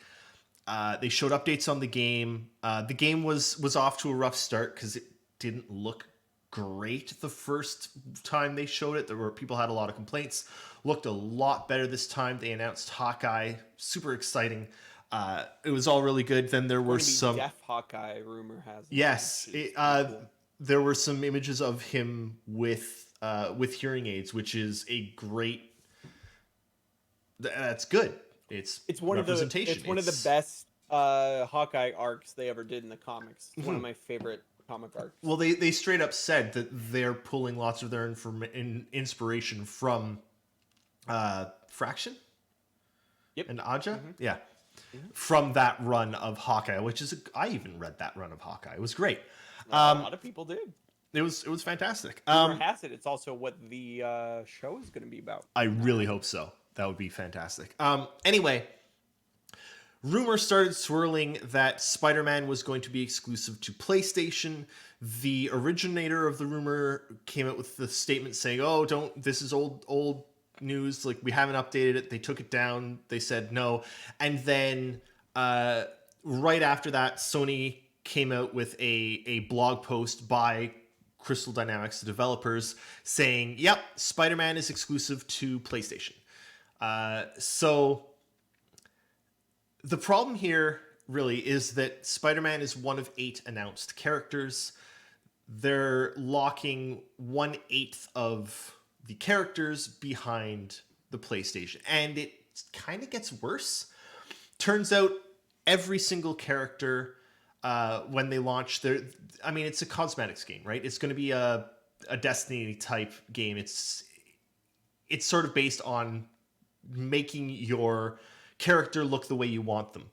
They showed updates on the game. The game was off to a rough start because it didn't look great the first time they showed it. People had a lot of complaints. Looked a lot better this time. They announced Hawkeye, super exciting. It was all really good. Then there were
Gonna be
some
Deaf Hawkeye, rumor has it.
yes,
which is
it,
pretty cool.
there were some images of him with hearing aids, which is a great. That's good. It's
It's one of the
representation.
best Hawkeye arcs they ever did in the comics. It's one of my favorite comic arcs.
Well, they straight up said that they're pulling lots of their inspiration from Fraction.
Yep.
And Aja, yeah, from that run of Hawkeye, which is I even read that run of Hawkeye. It was great.
A lot of people did.
It was fantastic.
Rumor has it, it's also what the show is going to be about.
I really hope so. That would be fantastic. Anyway, rumors started swirling that Spider-Man was going to be exclusive to PlayStation. The originator of the rumor came out with the statement saying, "Oh, don't. This is old news. Like we haven't updated it." They took it down. They said no, and then right after that, Sony came out with a blog post by Crystal Dynamics, the developers, saying, "Yep, Spider-Man is exclusive to PlayStation." So the problem here really is that Spider-Man is one of 8 announced characters. They're locking 1/8 of the characters behind the PlayStation, and it kind of gets worse. Turns out every single character when they launch it's a cosmetics game, right? It's going to be a Destiny type game. It's sort of based on making your character look the way you want them.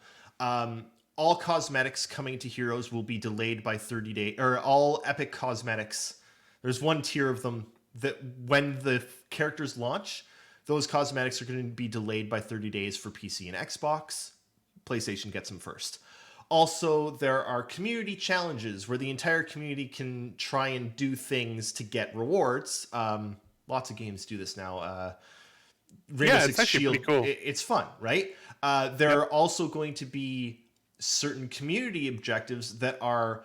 All cosmetics coming to Heroes will be delayed by 30 days, or all epic cosmetics. There's one tier of them that when the characters launch, those cosmetics are going to be delayed by 30 days for PC and Xbox. PlayStation gets them first. Also, there are community challenges where the entire community can try and do things to get rewards. Lots of games do this now. Rainbow Six
actually
Shield,
pretty cool.
it's fun, right? There are also going to be certain community objectives that are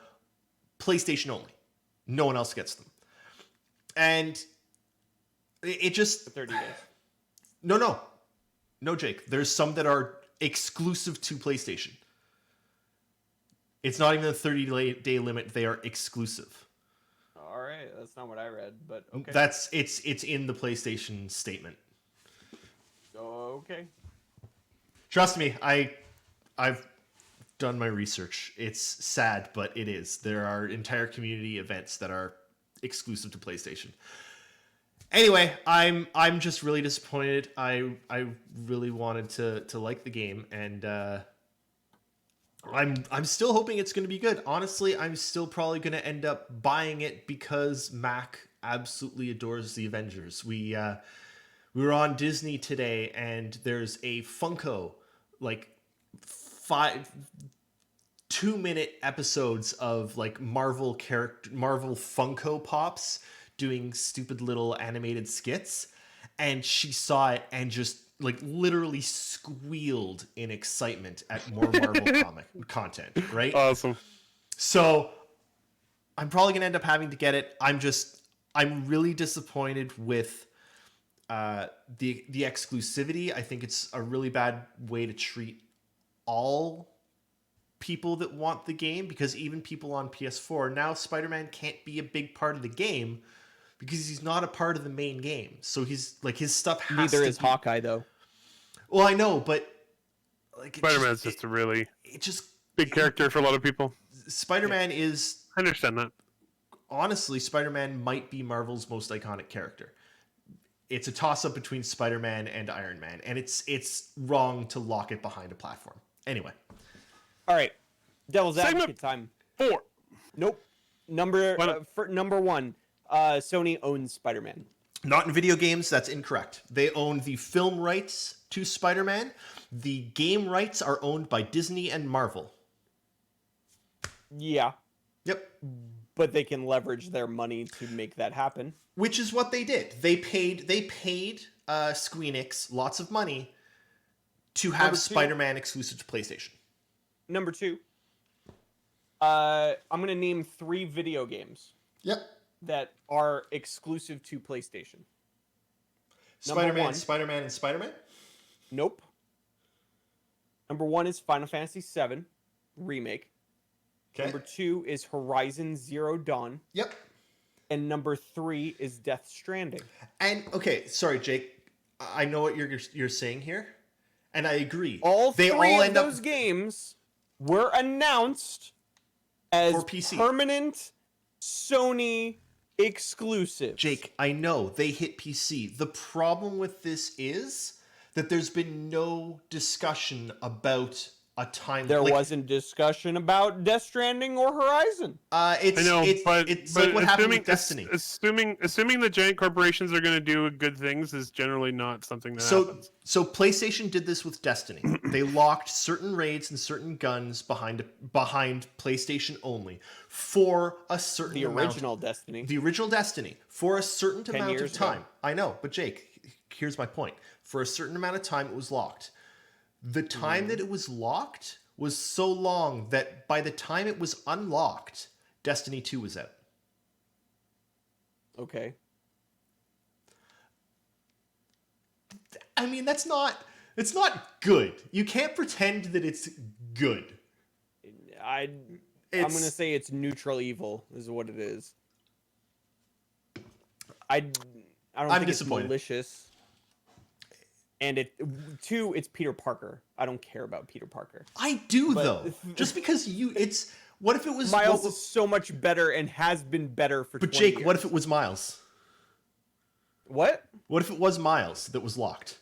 PlayStation only. No one else gets them. And it just...
30 days.
No, Jake. There's some that are exclusive to PlayStation. It's not even a 30-day limit. They are exclusive.
All right, that's not what I read, but okay.
It's in the PlayStation statement.
Okay.
Trust me, I've done my research. It's sad, but it is. There are entire community events that are exclusive to PlayStation. Anyway, I'm just really disappointed. I really wanted to like the game, and I'm still hoping it's going to be good. Honestly, I'm still probably going to end up buying it because Mac absolutely adores the Avengers. We were on Disney today, and there's a Funko, like 2-minute episodes of like Marvel Funko Pops doing stupid little animated skits, and she saw it and just like literally squealed in excitement at more Marvel comic content, right?
Awesome.
So I'm probably gonna end up having to get it. I'm really disappointed with the exclusivity. I think it's a really bad way to treat all people that want the game, because even people on PS4 now, Spider-Man can't be a big part of the game because he's not a part of the main game. So he's like, his stuff has
Neither
to
is
be...
Hawkeye, though.
Well, I know, but like
Spider-Man's just a really big character for a lot of people.
Spider-Man is...
I understand that.
Honestly, Spider-Man might be Marvel's most iconic character. It's a toss-up between Spider-Man and Iron Man, and it's wrong to lock it behind a platform. Anyway.
All right, Devil's
Segment
Advocate time.
4.
Nope. Number one. Sony owns Spider-Man.
Not in video games. That's incorrect. They own the film rights to Spider-Man. The game rights are owned by Disney and Marvel.
Yeah,
Yep.
but they can leverage their money to make that happen.
Which is what they did. They paid Squeenix lots of money to have Spider-Man exclusive to PlayStation.
Number 2. I'm going to name 3 video games.
Yep.
That are exclusive to PlayStation.
Spider-Man, Spider-Man, and Spider-Man?
Nope. Number 1 is Final Fantasy VII Remake.
Okay.
Number 2 is Horizon Zero Dawn.
Yep.
And number 3 is Death Stranding.
And, okay, sorry, Jake. I know what you're saying here, and I agree.
They all end of those games were announced as
for PC.
Permanent Sony exclusive.
Jake, I know they hit PC. The problem with this is that there's been no discussion about a time.
There wasn't discussion about Death Stranding or Horizon.
It's like what happened with Destiny.
Assuming that giant corporations are going to do good things is generally not something that happens.
So PlayStation did this with Destiny. They locked certain raids and certain guns behind PlayStation only for a certain amount.
The
original Destiny for a certain
10
amount
years
of time.
ago.
I know, but Jake, here's my point. For a certain amount of time, it was locked. The time that it was locked was so long that by the time it was unlocked, Destiny 2 was out.
Okay.
I mean, it's not good. You can't pretend that it's good.
I'm going to say it's neutral evil is what it is. I don't think
disappointed.
It's malicious. And 2, it's Peter Parker. I don't care about Peter Parker.
I do
But-
though. Just because it's what if it was
Miles is so much better and has been better for.
But
20
Jake,
years.
what if it was Miles?
What?
What if it was Miles that was locked?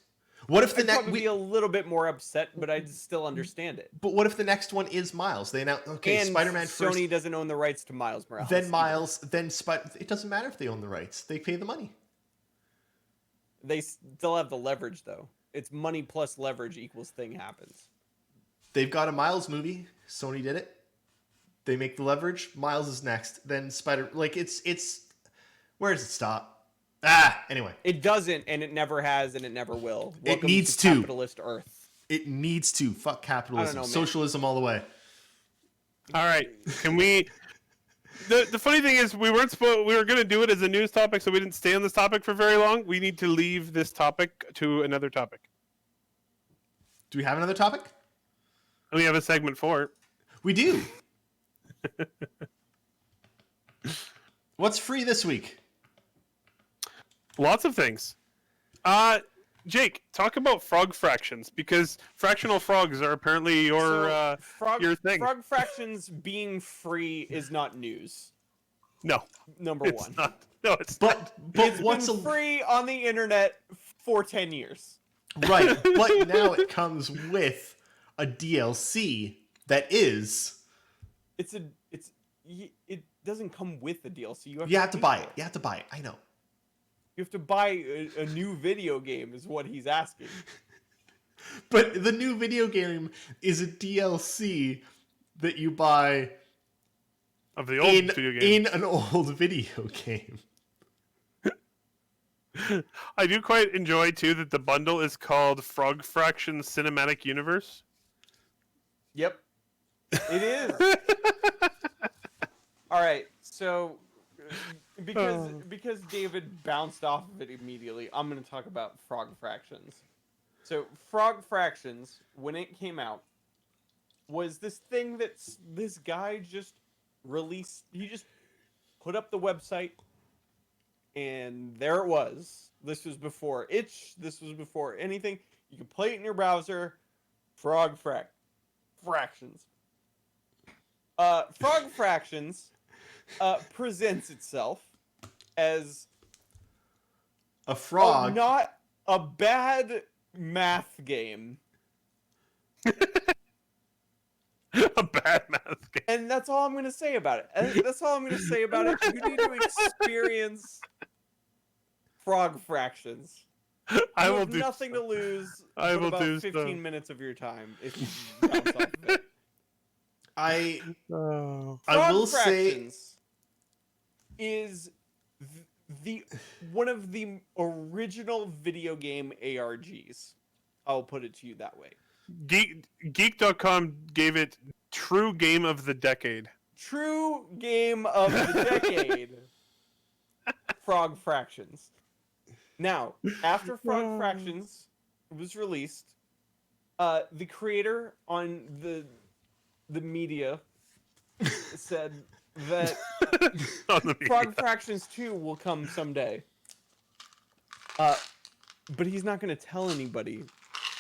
What if the
I'd
next?
probably be a little bit more upset, but I'd still understand it.
But what if the next one is Miles? They announced
And
Spider-Man first.
Sony doesn't own the rights to Miles Morales.
Then
either.
Miles, then Spider. It doesn't matter if they own the rights; they pay the money.
They still have the leverage, though. It's money plus leverage equals thing happens.
They've got a Miles movie. Sony did it. They make the leverage. Miles is next. Then Spider. Like it's. Where does it stop? Anyway.
It doesn't, and it never has, and it never will.
It
Welcome
needs
to
to.
capitalist Earth.
It needs to. Fuck capitalism.
know, man.
Socialism all the way.
All right, can we? The funny thing is, we weren't we were going to do it as a news topic, so we didn't stay on this topic for very long. We need to leave this topic to another topic.
Do we have another topic?
And we have a segment for it.
We do. What's free this week?
Lots of things. Jake, talk about frog fractions, because fractional frogs are apparently your your thing.
Frog fractions being free is not news.
No,
Number
it's
one.
not. No, it's not.
But
It's
once
been free on the internet for 10 years.
right, but now it comes with a DLC that is
It doesn't come with the DLC.
you have to
pay
buy
for
it. You have to buy it. I know.
You have to buy a new video game is what he's asking.
But the new video game is a DLC that you buy
Of the old video game.
in an old video game.
I do quite enjoy too that the bundle is called Frog Fraction Cinematic Universe.
Yep. It is. All right. So because David bounced off of it immediately, I'm going to talk about Frog Fractions. So Frog Fractions, when it came out, was this thing that this guy just released. He just put up the website, and there it was. This was before Itch. This was before anything. You could play it in your browser. Frog Fractions. Frog Fractions presents itself as
A frog.
not a bad math game.
A bad math game.
And that's all I'm going to say about it. That's all I'm going to say about it. You need to experience Frog Fractions.
I
You
will
have
do
nothing to lose.
I
but
will
about
do
15
so.
minutes of your time if you bounce off of it.
I
Oh.
I
Frog
will say
Fractions is the one of the original video game ARGs. I'll put it to you that way.
Geek.com gave it True Game of the Decade.
True game of the decade. Frog Fractions. Now, after Frog Fractions was released, the creator on the media said that
On the
Frog
media.
Fractions 2 will come someday. But he's not going to tell anybody.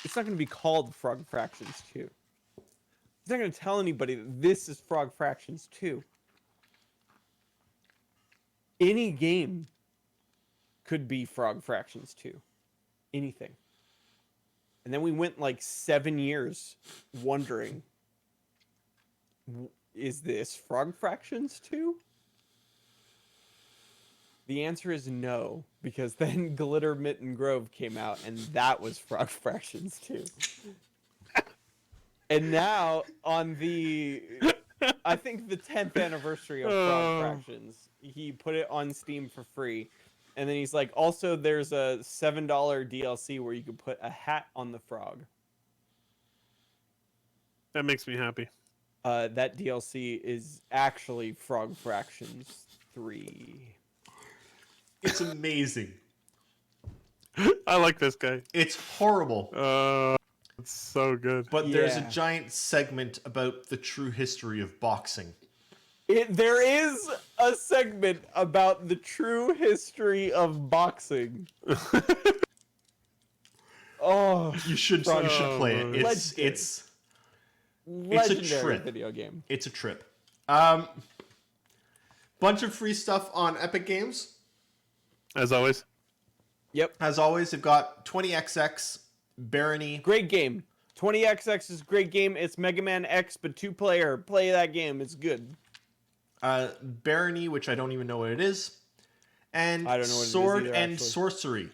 It's not going to be called Frog Fractions 2. He's not going to tell anybody that this is Frog Fractions 2. Any game could be Frog Fractions 2. Anything. And then we went like 7 years wondering, is this Frog Fractions 2? The answer is no, because then Glitter Mitten Grove came out, and that was Frog Fractions 2. And now, on the, I think the 10th anniversary of Frog Fractions, he put it on Steam for free. And then he's like, also, there's a $7 DLC where you can put a hat on the frog.
That makes me happy.
That DLC is actually Frog Fractions 3.
it's amazing.
I like this guy.
It's horrible.
It's so good.
But there's a
Yeah.
giant segment about the true history of boxing.
There is a segment about the true history of boxing. Oh,
You should play it.
Legendary.
It's
legendary
trip.
video game.
It's a trip. Bunch of free stuff on Epic Games.
As always.
Yep,
As always, they've got 20XX, Barony.
great game. 20XX is a great game. It's Mega Man X, but 2-player. Play that game. It's good.
Barony, which I don't even know what it is, and
I don't know what it is
Sword
either,
and
actually.
Sorcery.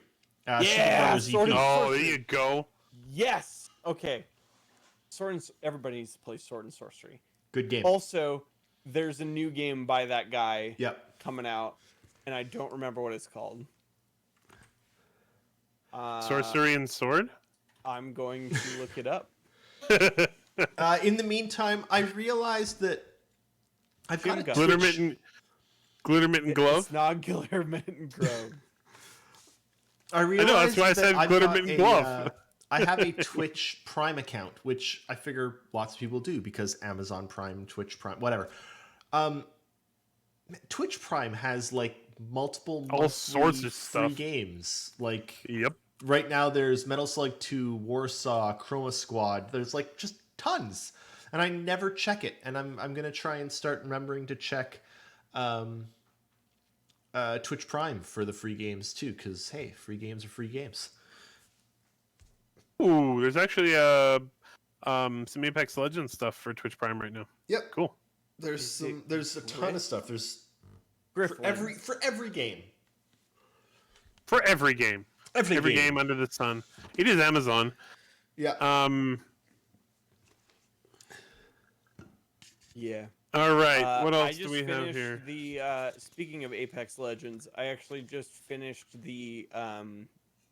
Yeah,
Super Brothers
Sword
EP.
and-
Oh, there
Sorcery.
you go.
Yes. Okay. Everybody needs to play Sword and Sorcery.
Good game.
Also, there's a new game by that guy
Yep.
coming out, and I don't remember what it's called.
Sorcery and sword.
I'm going to look it up.
In the meantime, I realized that I've got a
Gun.
Twitch.
Glittermitten glove.
It's not Glittermitten Grove.
I realized
that's why I
that
said
I've
glitter
got
mitten
a,
glove.
I have a Twitch Prime account, which I figure lots of people do because Amazon Prime, Twitch Prime, whatever. Twitch Prime has like multiple
All sorts of
free
stuff.
games. Like
Yep.
right now, there's Metal Slug 2, Warsaw, Chroma Squad. There's like just tons, and I never check it. And I'm gonna try and start remembering to check Twitch Prime for the free games too, because hey, free games are free games.
Ooh, there's actually some Apex Legends stuff for Twitch Prime right now.
Yep,
Cool.
there's a ton of stuff. There's
Griff
for every game.
For every game. Every game under the sun. It is Amazon.
Yeah.
Yeah.
All right. What
I
else do
just
we have
finished
here?
The speaking of Apex Legends, I actually just finished the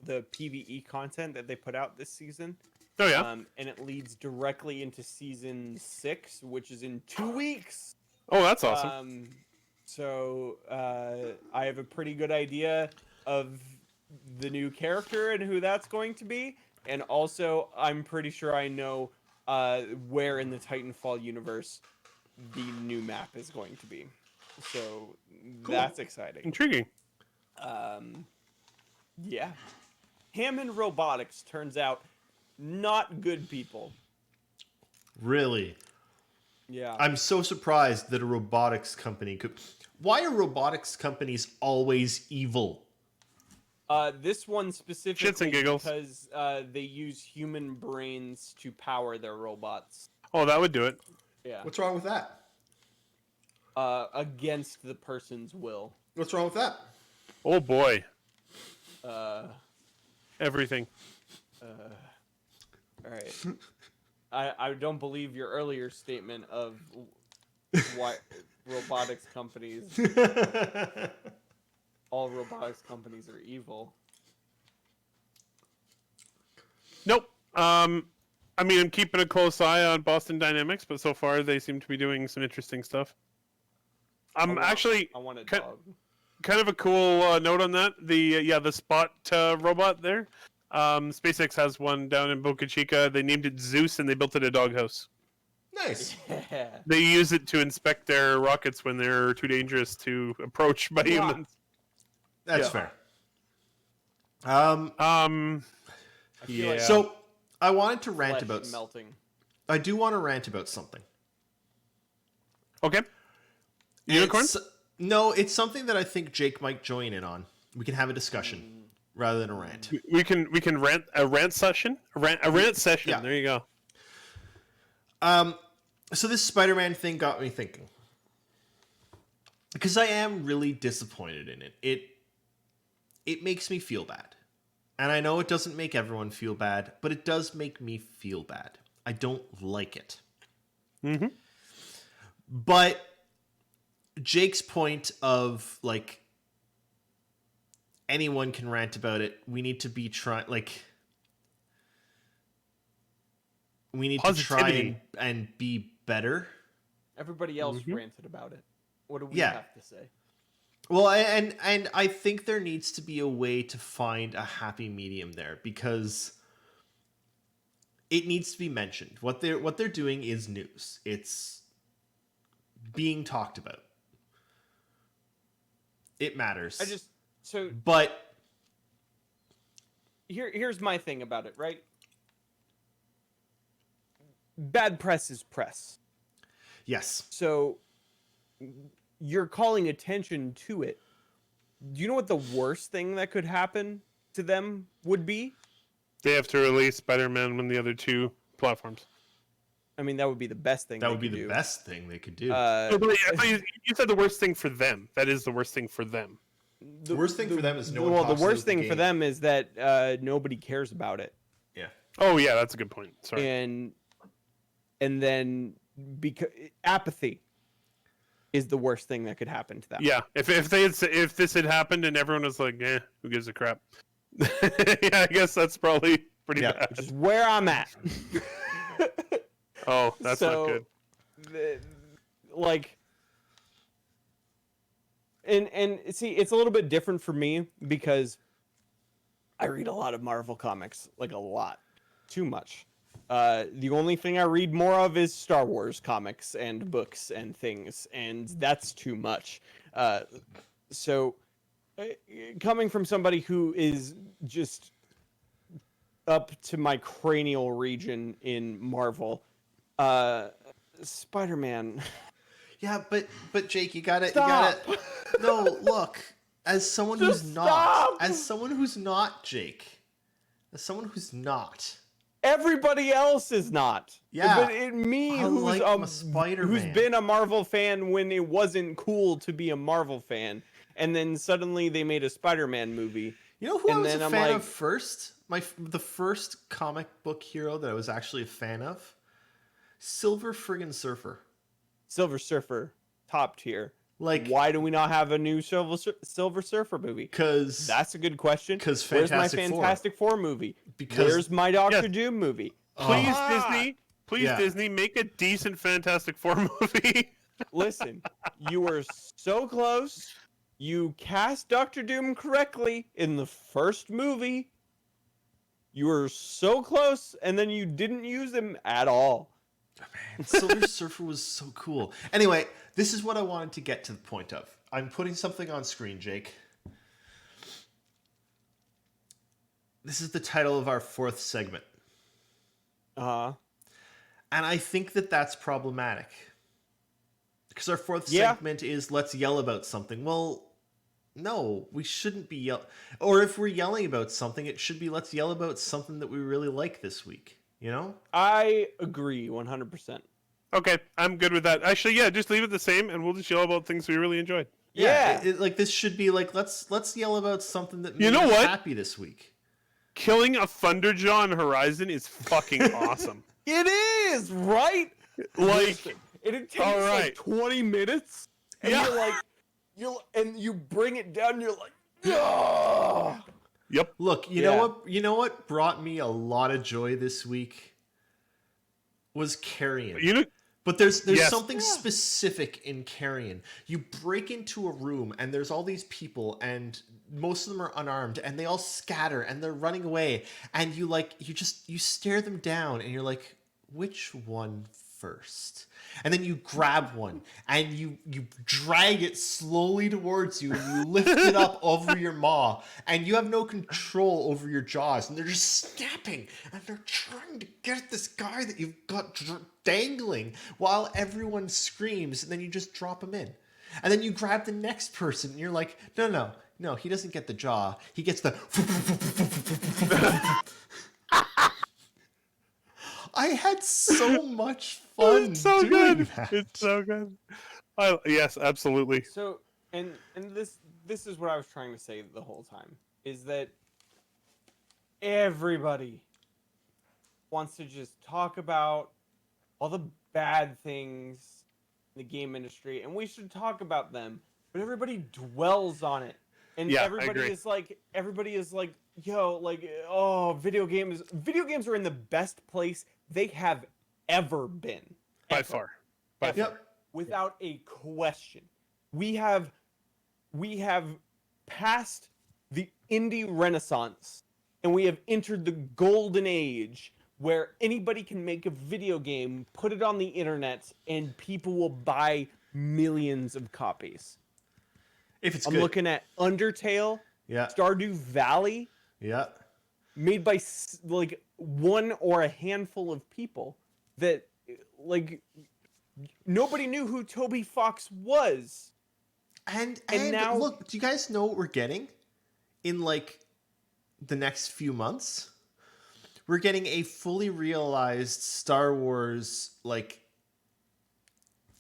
PvE content that they put out this season.
Oh yeah.
And it leads directly into season 6, which is in 2 weeks.
Oh, that's awesome.
So I have a pretty good idea of the new character and who that's going to be, and also I'm pretty sure I know where in the Titanfall universe the new map is going to be. So that's exciting.
Intriguing.
Yeah. Hammond Robotics turns out not good people.
Really?
Yeah.
I'm so surprised that a robotics company could. Why are robotics companies always evil?
This one specifically
Shits and giggles.
because they use human brains to power their robots.
Oh, that would do it.
Yeah.
What's wrong with that?
Against the person's will.
What's wrong with that?
Oh boy. Everything.
All right. I don't believe your earlier statement of why robotics companies, all robotics companies are evil.
Nope. I mean, I'm keeping a close eye on Boston Dynamics, but so far they seem to be doing some interesting stuff.
I want a
ki-
dog.
kind of a cool note on that. The Spot robot there. SpaceX has one down in Boca Chica. They named it Zeus, and they built it a doghouse.
Nice.
Yeah.
They use it to inspect their rockets when they're too dangerous to approach by
Yeah.
humans.
That's
Yeah.
fair.
I feel like
So I wanted to rant
flesh
about.
melting.
I do want to rant about something.
Okay. Unicorns?
No, it's something that I think Jake might join in on. We can have a discussion rather than a rant.
We can rant a rant session. A rant session.
Yeah.
There you go.
So this Spider-Man thing got me thinking. Because I am really disappointed in it. It makes me feel bad. And I know it doesn't make everyone feel bad, but it does make me feel bad. I don't like it.
Mm-hmm.
But Jake's point of like anyone can rant about it. We need to be we need to try
Positivity.
and be better.
Everybody else
Mhm.
ranted about it. What do we
Yeah.
have to say?
Well, and I think there needs to be a way to find a happy medium there because it needs to be mentioned. What they're doing is news. It's being talked about. It matters.
So
But
here's my thing about it, right? Bad press is press.
Yes.
So you're calling attention to it. Do you know what the worst thing that could happen to them would be?
They have to release Spider-Man on the other two platforms.
I mean, that would be the best thing.
That
they
would be
could
the
do.
best thing they could do.
Oh, but I thought you said the worst thing for them. That is the worst thing for them.
The worst thing for them is no one
Well,
talks
the worst
about the
thing for
game.
them is that nobody cares about it,
Yeah.
Oh yeah, that's a good point. Sorry.
and then because apathy is the worst thing that could happen to them.
Yeah, if this had happened and everyone was like, "Eh, who gives a crap?" Yeah, I guess that's probably pretty
Yeah.
bad.
Which is where I'm at.
Oh, that's not good.
Like, and see, it's a little bit different for me because I read a lot of Marvel comics, like a lot, too much. The only thing I read more of is Star Wars comics and books and things, and that's too much. So, coming from somebody who is just up to my cranial region in Marvel, Spider-Man.
Yeah, but Jake, you gotta
Stop.
No, look. As someone who's
Just
not
stop.
as someone who's not Jake. As someone who's not.
Everybody else is not.
Yeah.
But me,
I
who's
like my Spider-Man.
who's been a Marvel fan when it wasn't cool to be a Marvel fan, and then suddenly they made a Spider-Man movie.
You know who I
And
was
then
a
I'm
fan
like-
of first? The first comic book hero that I was actually a fan of? Silver friggin' Surfer.
Silver Surfer, top tier.
Like,
Why do we not have a new Silver Surfer movie?
because
That's a good question.
'Cause
Where's my
Fantastic Four.
Fantastic Four movie?
Because-
Where's my Doctor
Yes.
Doom movie?
Please,
Ah!
Disney,
Yeah.
Disney, make a decent Fantastic Four movie.
Listen, you were so close. You cast Doctor Doom correctly in the first movie. You were so close, and then you didn't use him at all.
Man, Silver Surfer was so cool. Anyway, this is what I wanted to get to the point of. I'm putting something on screen, Jake. This is the title of our fourth segment.
Uh-huh.
And I think that that's problematic. Because our fourth
Yeah.
segment is let's yell about something. Well, no, we shouldn't be yell. Or if we're yelling about something, it should be let's yell about something that we really like this week. You know?
I agree 100%.
Okay, I'm good with that. Actually, yeah, just leave it the same, and we'll just yell about things we really enjoyed.
Yeah.
Like this should be like let's yell about something that made
You know
us
what?
happy this week.
Killing a Thunderjaw on Horizon is fucking awesome.
It is, right?
Like,
And it takes
all right.
like 20 minutes. And
Yeah.
and you bring it down, you're like, "Ugh."
yep.
Look, you know what? You know what brought me a lot of joy this week was Carrion.
You know,
But there's
Yes.
something specific in Carrion. You break into a room and there's all these people and most of them are unarmed and they all scatter and they're running away and you stare them down and you're like, which one first? And then you grab one and you drag it slowly towards you and you lift it up over your maw and you have no control over your jaws and they're just snapping and they're trying to get at this guy that you've got dangling while everyone screams and then you just drop him in. And then you grab the next person and you're like, no, he doesn't get the jaw. He gets the... I had so much fun
it's so
doing
good.
that.
It's so good. Yes, absolutely.
So, and this is what I was trying to say the whole time, is that everybody wants to just talk about all the bad things in the game industry, and we should talk about them, but everybody dwells on it. And
Yeah, I
everybody
agree.
is like, yo, like, oh, video games are in the best place they have ever been.
By
Ever.
far. By
Ever.
far.
Without a question. We have passed the indie renaissance and we have entered the golden age where anybody can make a video game, put it on the internet, and people will buy millions of copies.
If it's
I'm
good.
looking at Undertale,
Yeah.
Stardew Valley.
Yeah.
made by like one or a handful of people that like nobody knew who Toby Fox was.
And
now
look, do you guys know what we're getting in like the next few months? We're getting a fully realized Star Wars like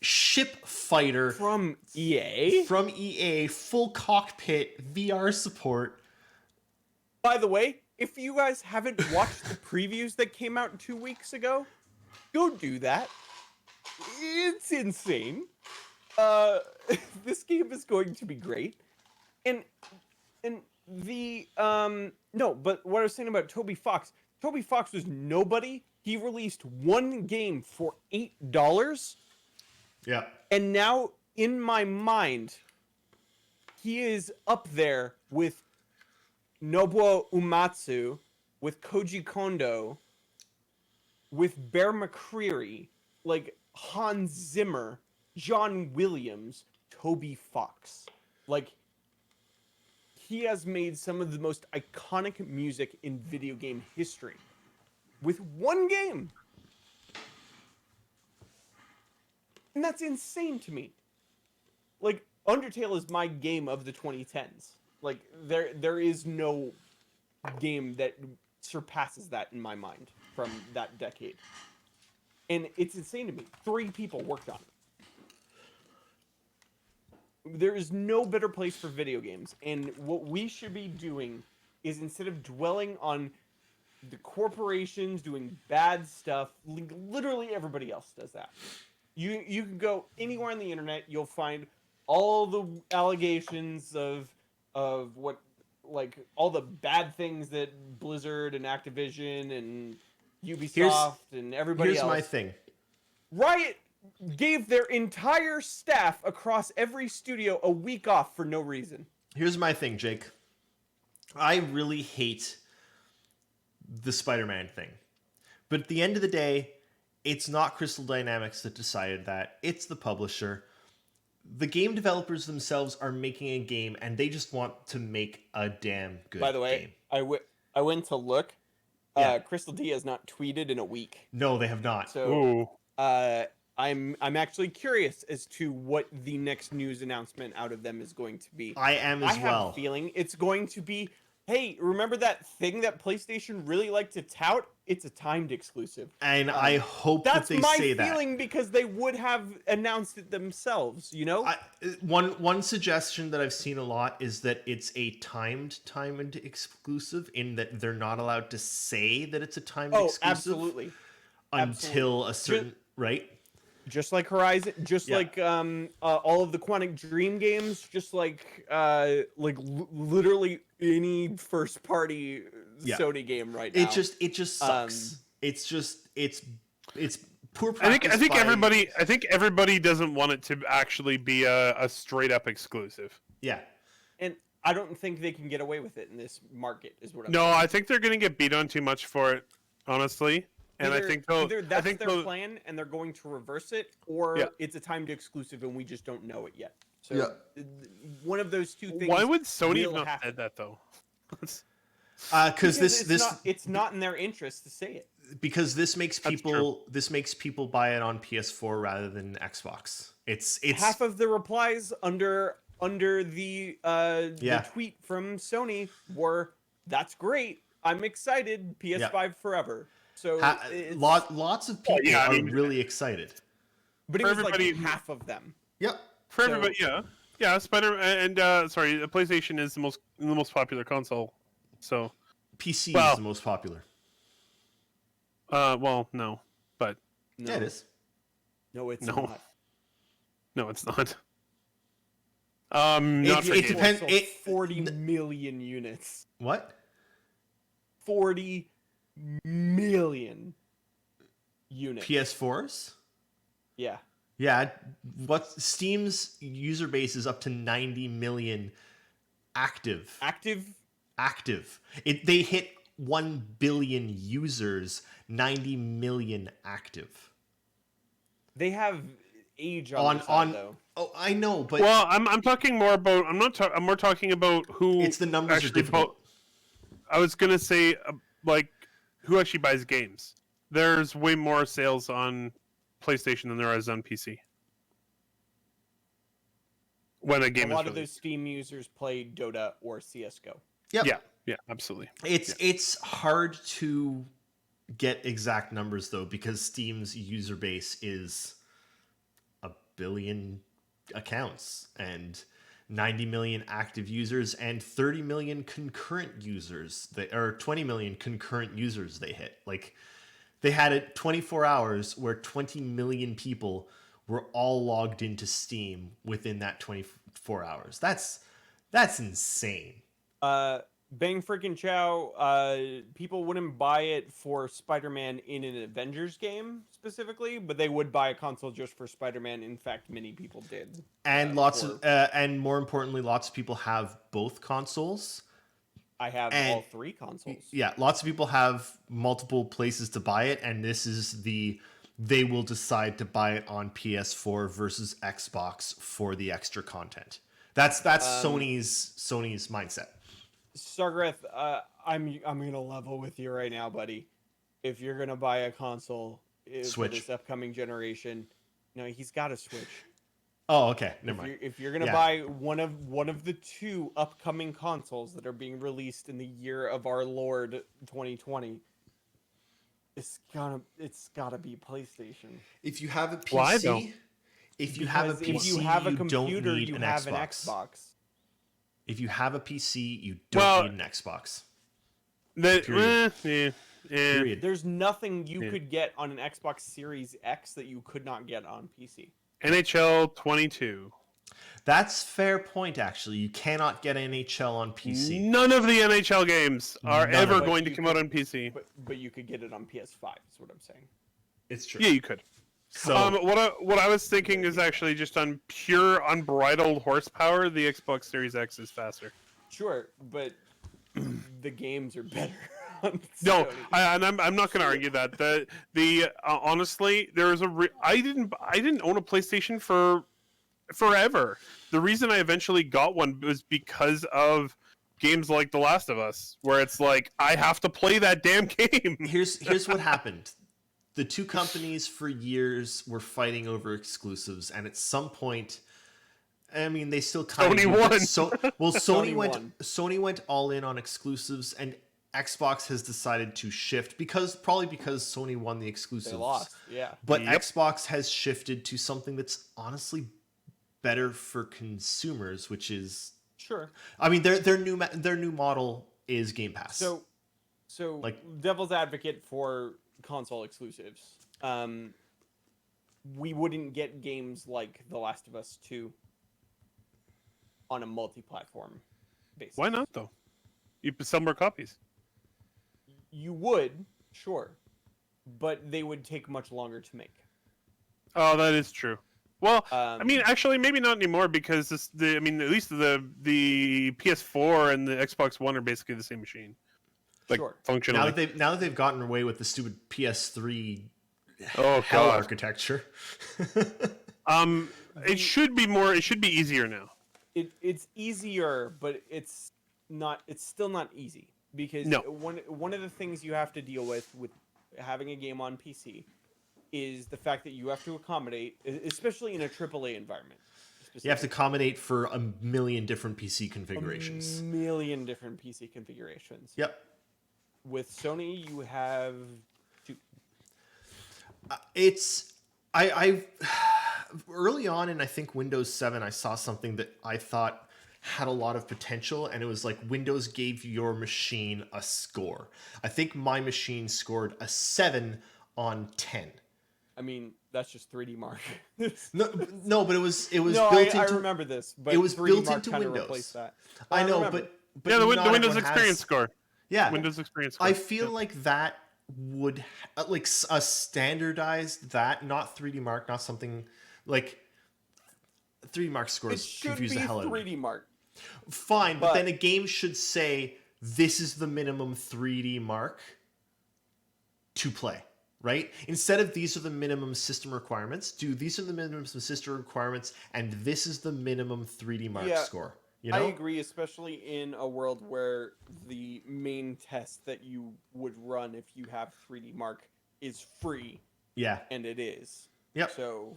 ship fighter
from EA.
From EA, full cockpit VR support.
By the way, if you guys haven't watched the previews that came out 2 weeks ago, go do that. It's insane. This game is going to be great. And the no, but what I was saying about Toby Fox was nobody. He released one game for $8.
Yeah.
And now in my mind, he is up there with Nobuo Uematsu, with Koji Kondo, with Bear McCreary, like Hans Zimmer, John Williams, Toby Fox. Like, he has made some of the most iconic music in video game history with one game. And that's insane to me. Like, Undertale is my game of the 2010s. Like, there is no game that surpasses that in my mind from that decade. And it's insane to me. 3 people worked on it. There is no better place for video games. And what we should be doing is, instead of dwelling on the corporations doing bad stuff, literally everybody else does that. You can go anywhere on the internet, you'll find all the allegations of what, like, all the bad things that Blizzard and Activision and Ubisoft and everybody else.
Here's my thing.
Riot gave their entire staff across every studio a week off for no reason.
Here's my thing, Jake. I really hate the Spider-Man thing. But at the end of the day, it's not Crystal Dynamics that decided that. It's the publisher. The game developers themselves are making a game, and they just want to make a damn good game.
By the way, I went to look.
Yeah.
Crystal D has not tweeted in a week.
No, they have not.
So, I'm actually curious as to what the next news announcement out of them is going to be.
I am as
I
well.
have a feeling it's going to be, hey, remember that thing that PlayStation really liked to tout? It's a timed exclusive.
And I hope that they say that.
That's my feeling, because they would have announced it themselves, you know?
One suggestion that I've seen a lot is that it's a timed exclusive, in that they're not allowed to say that it's a timed exclusive.
Absolutely.
Until a certain, right?
Just like Horizon, just like all of the Quantic Dream games, just like literally any first party Sony game right now.
It just sucks. It's poor
I
practice.
I think everybody doesn't want it to actually be a straight up exclusive.
Yeah.
And I don't think they can get away with it in this market, is what I'm
No,
saying.
I think they're going to get beat on too much for it, honestly. And
either,
I think
either that's their plan and they're going to reverse it, or
Yeah.
it's a timed exclusive and we just don't know it yet. So one of those two things.
Why would Sony
will
have not
happen.
said that though?
Because
it's not in their interest to say it.
Because this makes people buy it on PS4 rather than Xbox. It's
half of the replies under the tweet from Sony were, "That's great. I'm excited. PS5 forever." So
lots of people are really excited.
But it was like half of them.
Yep.
For everybody, yeah. Spider and the PlayStation is the most popular console. So
PC is the most popular.
Well, no, but
No.
Yeah, it is.
No, it's
No.
not.
No, it's not. Not for
it
games.
depends.
Sold 40 million units.
What?
40 million units.
PS4s?
Yeah.
Yeah. What Steam's user base is up to 90 million active.
Active?
They hit 1 billion users, 90 million active.
They have age on their side, though.
Oh, I know, but
well, I'm talking more about. I'm more talking about who.
It's the numbers are difficult.
I was gonna say, like, who actually buys games? There's way more sales on PlayStation than there is on PC. When a game
A lot
is
of those
released.
Steam users play Dota or CS:GO.
Yep.
Yeah, absolutely.
It's hard to get exact numbers though, because Steam's user base is 1 billion accounts and 90 million active users and 30 million concurrent users. Or 20 million concurrent users they hit. Like, they had it 24 hours where 20 million people were all logged into Steam within that 24 hours. That's insane.
Bang freaking chow, people wouldn't buy it for Spider-Man in an Avengers game specifically, but they would buy a console just for Spider-Man. In fact, many people did.
And and more importantly, lots of people have both consoles.
I have all 3 consoles.
Yeah, lots of people have multiple places to buy it, and this is they will decide to buy it on PS4 versus Xbox for the extra content. That's Sony's mindset.
Stargreth, I'm gonna level with you right now, buddy. If you're gonna buy a console for
Switch.
this upcoming generation, no, he's got a Switch.
Oh, okay, never mind.
If you're gonna
Yeah.
buy one of the 2 upcoming consoles that are being released in the year of our Lord 2020, it's gotta be PlayStation.
If you have a PC,
Why, though?
if you have a
Because
PC,
if you have a
you don't
computer,
need
you
an
have an
Xbox.
Xbox.
If you have a PC, you don't
Well,
need an Xbox.
Period.
Period.
There's nothing you
Yeah.
could get on an Xbox Series X that you could not get on PC.
NHL 22.
That's fair point. Actually, you cannot get NHL on PC.
None of the NHL games are
None of
ever
them.
going to
You
come
could-
out on PC.
But you could get it on PS5. Is what I'm saying.
It's true.
Yeah, you could.
So
What I was thinking is actually just on pure unbridled horsepower, the Xbox Series X is faster.
Sure, but the games are better. On
No,
Sony.
I'm not going to argue that. The honestly, there was I didn't own a PlayStation for forever. The reason I eventually got one was because of games like The Last of Us, where it's like I have to play that damn game.
here's what happened. The 2 companies for years were fighting over exclusives, and at some point, I mean, they still kind
Sony
of do, but
won.
Sony went all in on exclusives, and Xbox has decided to shift because Sony won the exclusives.
They lost. Yeah.
But
Yep.
Xbox has shifted to something that's honestly better for consumers, which is,
Sure.
I mean, their new model is Game Pass.
So
Like-
devil's advocate for console exclusives. We wouldn't get games like The Last of Us 2 on a multi-platform basis.
Why not though? You could sell more copies.
You would, sure, but they would take much longer to make.
Oh, that is true. Well, I
Um,
mean, actually, maybe not anymore because at least the PS4 and the Xbox One are basically the same machine, like
Sure.
functionally.
now that they've gotten away with the stupid PS3
Oh
hell
god.
architecture.
It should be more. It should be easier now.
It's easier, but it's not. It's still not easy because
No.
one of the things you have to deal with having a game on PC is the fact that you have to accommodate, especially in a AAA environment.
You have to accommodate for a million different PC configurations.
A million different PC configurations.
Yep.
With Sony, you have two.
I early on in I think Windows 7, I saw something that I thought had a lot of potential, and it was like Windows gave your machine a score. I think my machine scored a 7 on 10.
I mean, that's just 3D Mark.
No, but it was
no,
built
I
into.
remember this, but
it was
3D
built
Mark
into
kinda
Windows.
replaced that.
I know,
remember.
but
Yeah, the
not
Windows
everyone
Experience
has-
score.
Yeah,
Windows Experience score.
I feel like that would like a standardized that, not 3D Mark, not something like 3D Mark
It
scores
should
confuse
be
the hell out of me.
3D Mark.
Fine, but
But-
then a game should say this is the minimum 3D mark to play, right? Instead of these are the minimum system requirements, these are the minimum system requirements, and this is the minimum 3D mark
Yeah.
score. You know?
I agree, especially in a world where the main test that you would run if you have 3D Mark is free,
Yeah.
and it is.
Yep.
So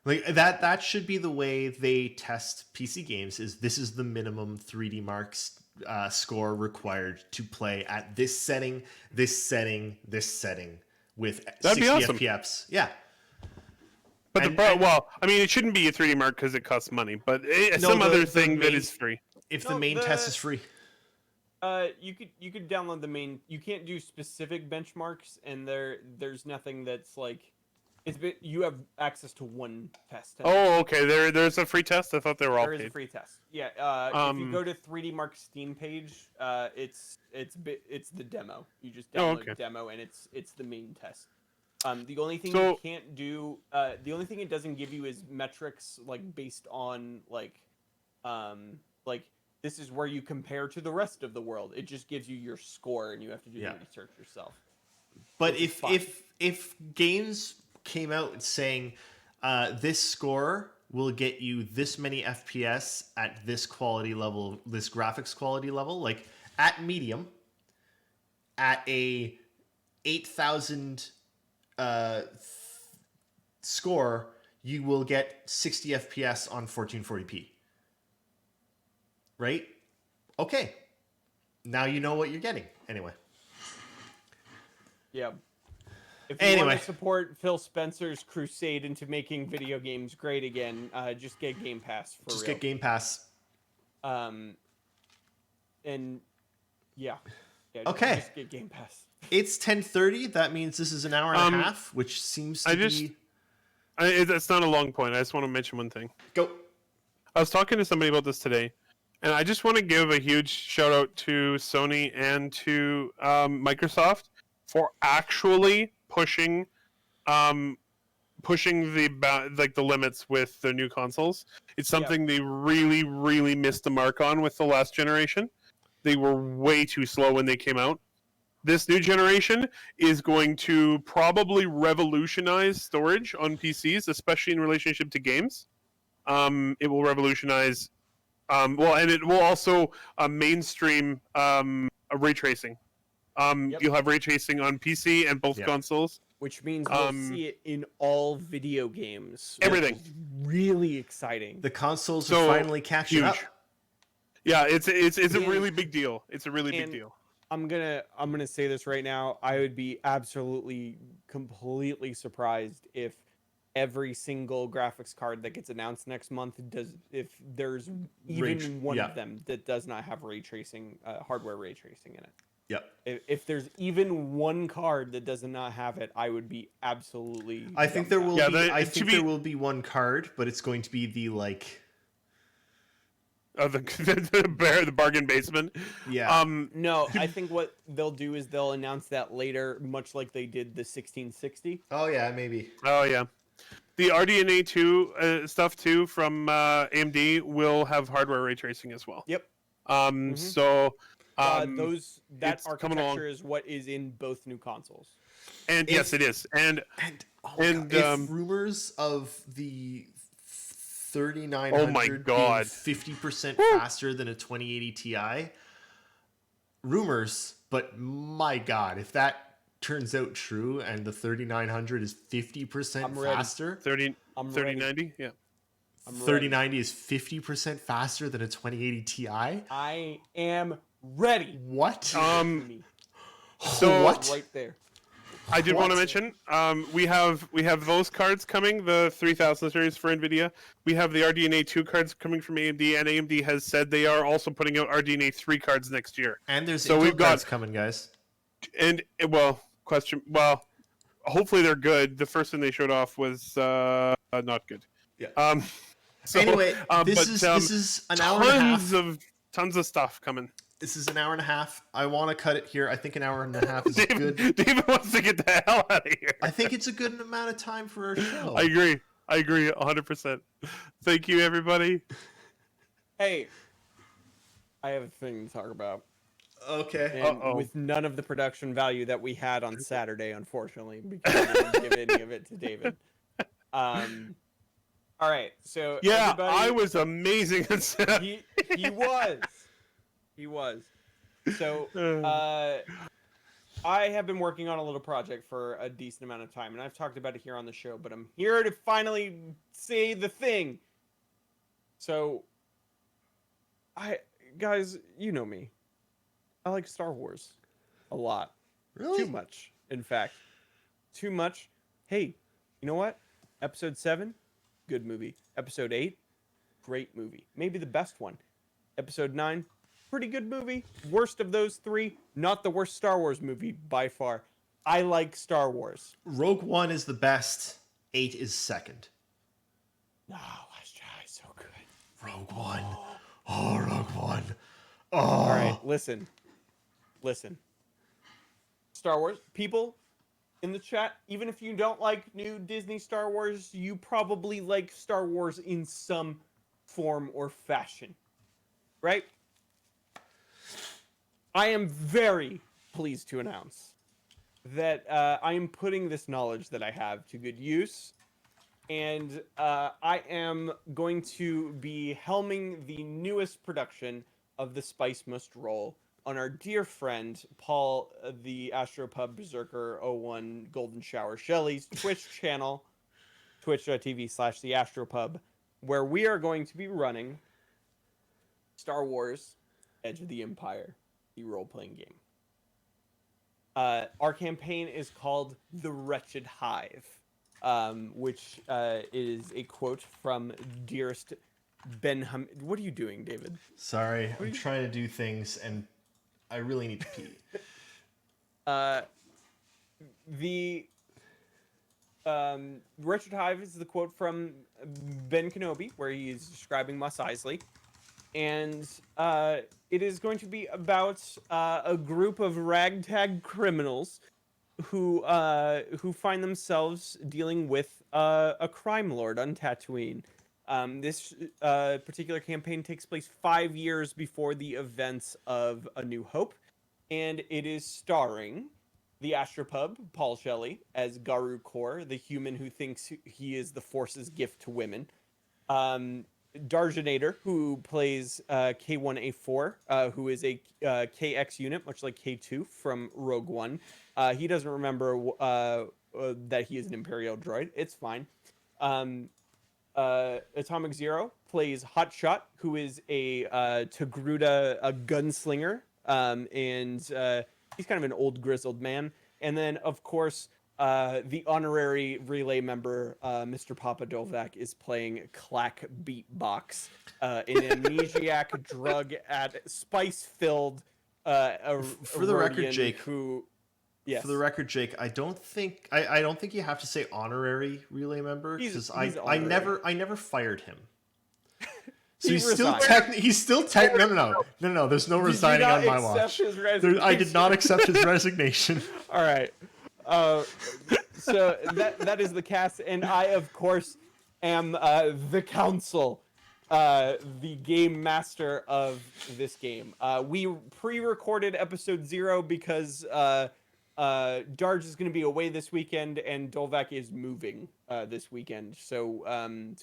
Like that should be the way they test PC games. This is the minimum 3D Mark's score required to play at this setting with
That'd
60
be awesome.
FPS. Yeah.
But
And-
I mean, it shouldn't be a 3D Mark because it costs money, but
No,
some other
the
thing that
main-
is free.
If
No,
the main
the-
test is free.
you could download the main. You can't do specific benchmarks, and there's nothing that's like. You have access to one test.
Oh, okay. There's a free test. I thought they were all
There is a
paid.
free test. Yeah. If you go to 3D Mark Steam page, it's the demo. You just download
okay.
demo, and it's the main test. The only thing
So-
you can't do, the only thing it doesn't give you is metrics like based on like this is where you compare to the rest of the world. It just gives you your score, and you have to do
Yeah.
the research yourself.
But
which is
if
fine.
if games came out saying this score will get you this many FPS at this quality level, this graphics quality level, like at medium, at a 8,000 score, you will get 60 FPS on 1440p. Right? Okay. Now you know what you're getting. Anyway.
Yeah. If you
Anyway.
want to support Phil Spencer's crusade into making video games great again, just get Game Pass for
Just
real.
get Game Pass.
And yeah.
Okay.
Just get Game Pass.
It's 10:30. That means this is an hour and a half, which seems to be...
That's not a long point. I just want to mention one thing.
Go.
I was talking to somebody about this today, and I just want to give a huge shout out to Sony and to Microsoft for actually pushing the limits with their new consoles. It's something they really, really missed the mark on with the last generation. They were way too slow when they came out. This new generation is going to probably revolutionize storage on PCs, especially in relationship to games. It will revolutionize, and it will also mainstream ray tracing. You'll have ray tracing on PC and both consoles.
Which means we'll see it in all video games. which
Everything.
is really exciting.
The consoles
So,
are finally catching up.
huge. Yeah, it's a really big deal. It's a really big
and-
deal.
I'm gonna say this right now. I would be absolutely, completely surprised if every single graphics card that gets announced next month if there's even one of them that does not have ray tracing, hardware ray tracing in it.
Yep.
If there's even one card that does not have it, I would be absolutely.
I think there will
Yeah,
be. There will be one card, but it's going to be the like.
The bargain basement.
Yeah.
No, I think what they'll do is they'll announce that later, much like they did the 1660.
Oh yeah, maybe.
Oh yeah, the RDNA 2 stuff too from AMD will have hardware ray tracing as well.
Yep.
So
That
it's coming along.
architecture is what is in both new consoles.
And yes, it is. And
And if rumors of the 3900
Oh my God.
50% faster than a 2080 Ti, rumors, but my God, if that turns out true and the 3900 is 50%
I'm ready.
faster,
3090, yeah.
3090 is 50% faster than a 2080 Ti.
I am ready.
What?
So
what?
Right there.
I did want to mention we have those cards coming, the 3000 series for NVIDIA. We have the RDNA 2 cards coming from AMD, and AMD has said they are also putting out RDNA 3 cards next year.
And there's
So
Intel
we've got-
cards coming, guys.
And hopefully they're good. The first one they showed off was not good.
Yeah.
So,
Anyway, this
but,
is an hour and a half.
Tons of stuff coming.
This is an hour and a half. I want to cut it here. I think an hour and a half is good.
David wants to get the hell out of here.
I think it's a good amount of time for our show.
I agree 100%. Thank you, everybody.
Hey, I have a thing to talk about.
Okay.
And with none of the production value that we had on Saturday, unfortunately, because I didn't give any of it to David. All right, so
Yeah,
everybody,
I was amazing at Civ.
he was. So I have been working on a little project for a decent amount of time, and I've talked about it here on the show, but I'm here to finally say the thing. So, guys, you know me. I like Star Wars a lot.
Really?
Too much, in fact. Too much. Hey, you know what? Episode 7, good movie. Episode 8, great movie. Maybe the best one. Episode 9, pretty good movie. Worst of those 3, not the worst Star Wars movie by far. I like Star Wars.
Rogue One is the best. 8 is second.
No, Last Jedi is so good.
Rogue One. Oh, Rogue One. Oh.
All right, listen. Star Wars people in the chat, even if you don't like new Disney Star Wars, you probably like Star Wars in some form or fashion, right? I am very pleased to announce that I am putting this knowledge that I have to good use, and I am going to be helming the newest production of The Spice Must Roll on our dear friend Paul, the Astropub Berserker 01 Golden Shower Shelley's Twitch channel, twitch.tv/the Astropub, where we are going to be running Star Wars Edge of the Empire, the role-playing game. Our campaign is called The Wretched Hive, which is a quote from dearest Ben What are you doing, David?
Sorry, I'm trying to do things, and I really need to pee.
The Wretched Hive is the quote from Ben Kenobi, where he is describing Mos Eisley. And it is going to be about a group of ragtag criminals who find themselves dealing with a crime lord on Tatooine. This particular campaign takes place 5 years before the events of A New Hope, and it is starring the Astropub, Paul Shelley, as Garu Kor, the human who thinks he is the Force's gift to women. Darjanator, who plays K1A4, who is a KX unit, much like K2 from Rogue One. He doesn't remember that he is an Imperial droid. It's fine. Atomic Zero plays Hotshot, who is a Togruta, a gunslinger, and he's kind of an old grizzled man. And then, of course, the honorary relay member, Mr. Papa Dolvac, is playing Clack Beatbox, an amnesiac drug at spice-filled
For the record, Jake,
who. Yes.
For the record, Jake, I don't think you have to say honorary relay member, because I never fired him. So he's still no. There's no resigning on my watch. I did not accept his resignation.
All right. So that is the cast, and I, of course, am the council, the game master of this game. We pre-recorded episode 0 because Darge is going to be away this weekend, and Dolvac is moving this weekend. So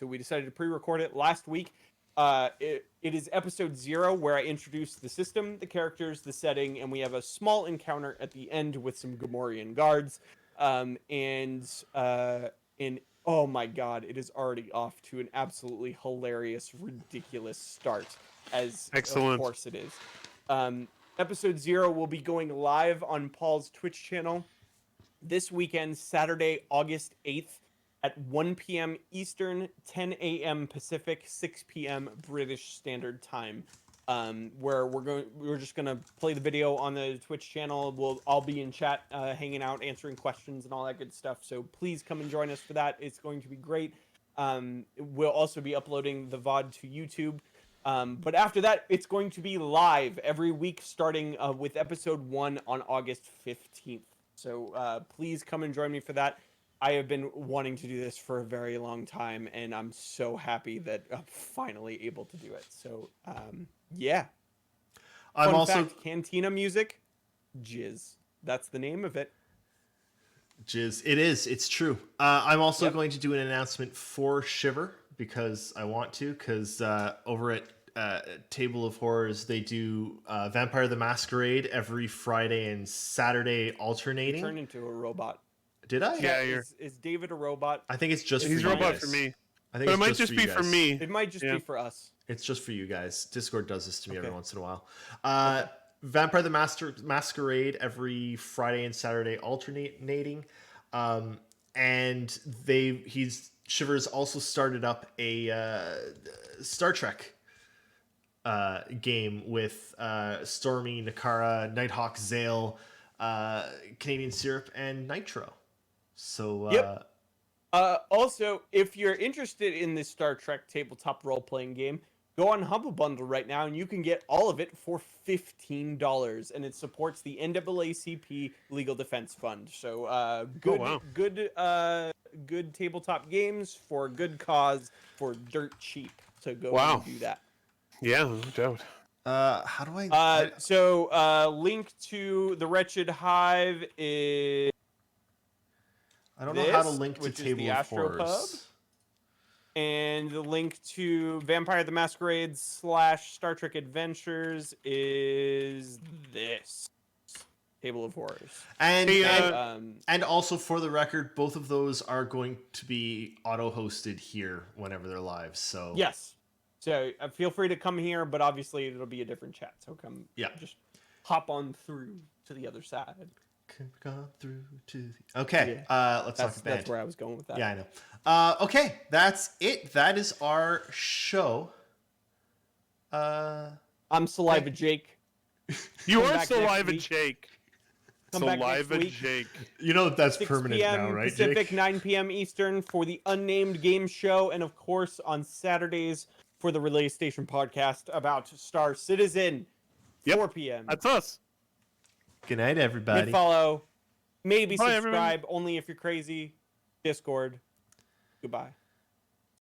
we decided to pre-record it last week. It is episode 0, where I introduce the system, the characters, the setting, and we have a small encounter at the end with some Gamorrean guards. And oh my god, it is already off to an absolutely hilarious, ridiculous start, as
Excellent.
Of course it is. Episode 0 will be going live on Paul's Twitch channel this weekend, Saturday, August 8th at 1 p.m. Eastern, 10 a.m. Pacific, 6 p.m. British Standard Time. Where we're just gonna play the video on the Twitch channel. I'll be in chat, hanging out, answering questions and all that good stuff. So please come and join us for that. It's going to be great. We'll also be uploading the VOD to YouTube. But after that, it's going to be live every week, starting with episode 1 on August 15th. So please come and join me for that. I have been wanting to do this for a very long time, and I'm so happy that I'm finally able to do it. So, yeah. Fun fact, Cantina music, Jizz. That's the name of it.
Jizz. It is. It's true. I'm also going to do an announcement for Shiver because I want to. Because over at Table of Horrors, they do Vampire the Masquerade every Friday and Saturday alternating.
Turn into a robot.
Did I?
Yeah,
is David a robot?
I think it's just
He's
for
a
you
robot
guys.
for me.
I think
But it
it's
might just
for
be
you
for
guys.
me.
It might just
Yeah.
be for us.
It's just for you guys. Discord does this to me every
Okay.
once in a while. Vampire the Masquerade every Friday and Saturday alternating. And Shivers also started up a Star Trek game with Stormy, Nakara, Nighthawk, Zale, Canadian Syrup, and Nitro. So
Yep. Also, if you're interested in this Star Trek tabletop role-playing game, go on Humble Bundle right now, and you can get all of it for $15, and it supports the NAACP Legal Defense Fund. So, good tabletop games for a good cause for dirt cheap. So go and do that.
Yeah, no doubt.
how do I?
Link to the Wretched Hive is.
I don't know how to
this,
link to
which is
Table
the
of
Astropub.
Horrors.
And the link to Vampire the Masquerade / Star Trek Adventures is this Table of Horrors.
And,
Hey,
and also for the record, both of those are going to be auto-hosted here whenever they're live. So
Yes. So feel free to come here, but obviously it'll be a different chat. So just hop on through to the other side.
Okay, let's talk about band.
That's where I was going with that.
Yeah, I know. Okay, that's it. That is our show.
I'm Saliva Jake.
You
Come
are
back next
Saliva
week.
Jake.
Come back next
Saliva
week.
Jake.
You know that's
6
permanent
p.m.
now, right,
Pacific,
Jake?
9 p.m. Eastern for the Unnamed Game Show, and of course on Saturdays for the Relay Station podcast about Star Citizen. 4 p.m.
That's us.
Good night, everybody.
Hit follow. Maybe
Bye,
subscribe,
everyone.
only if you're crazy. Discord. Goodbye.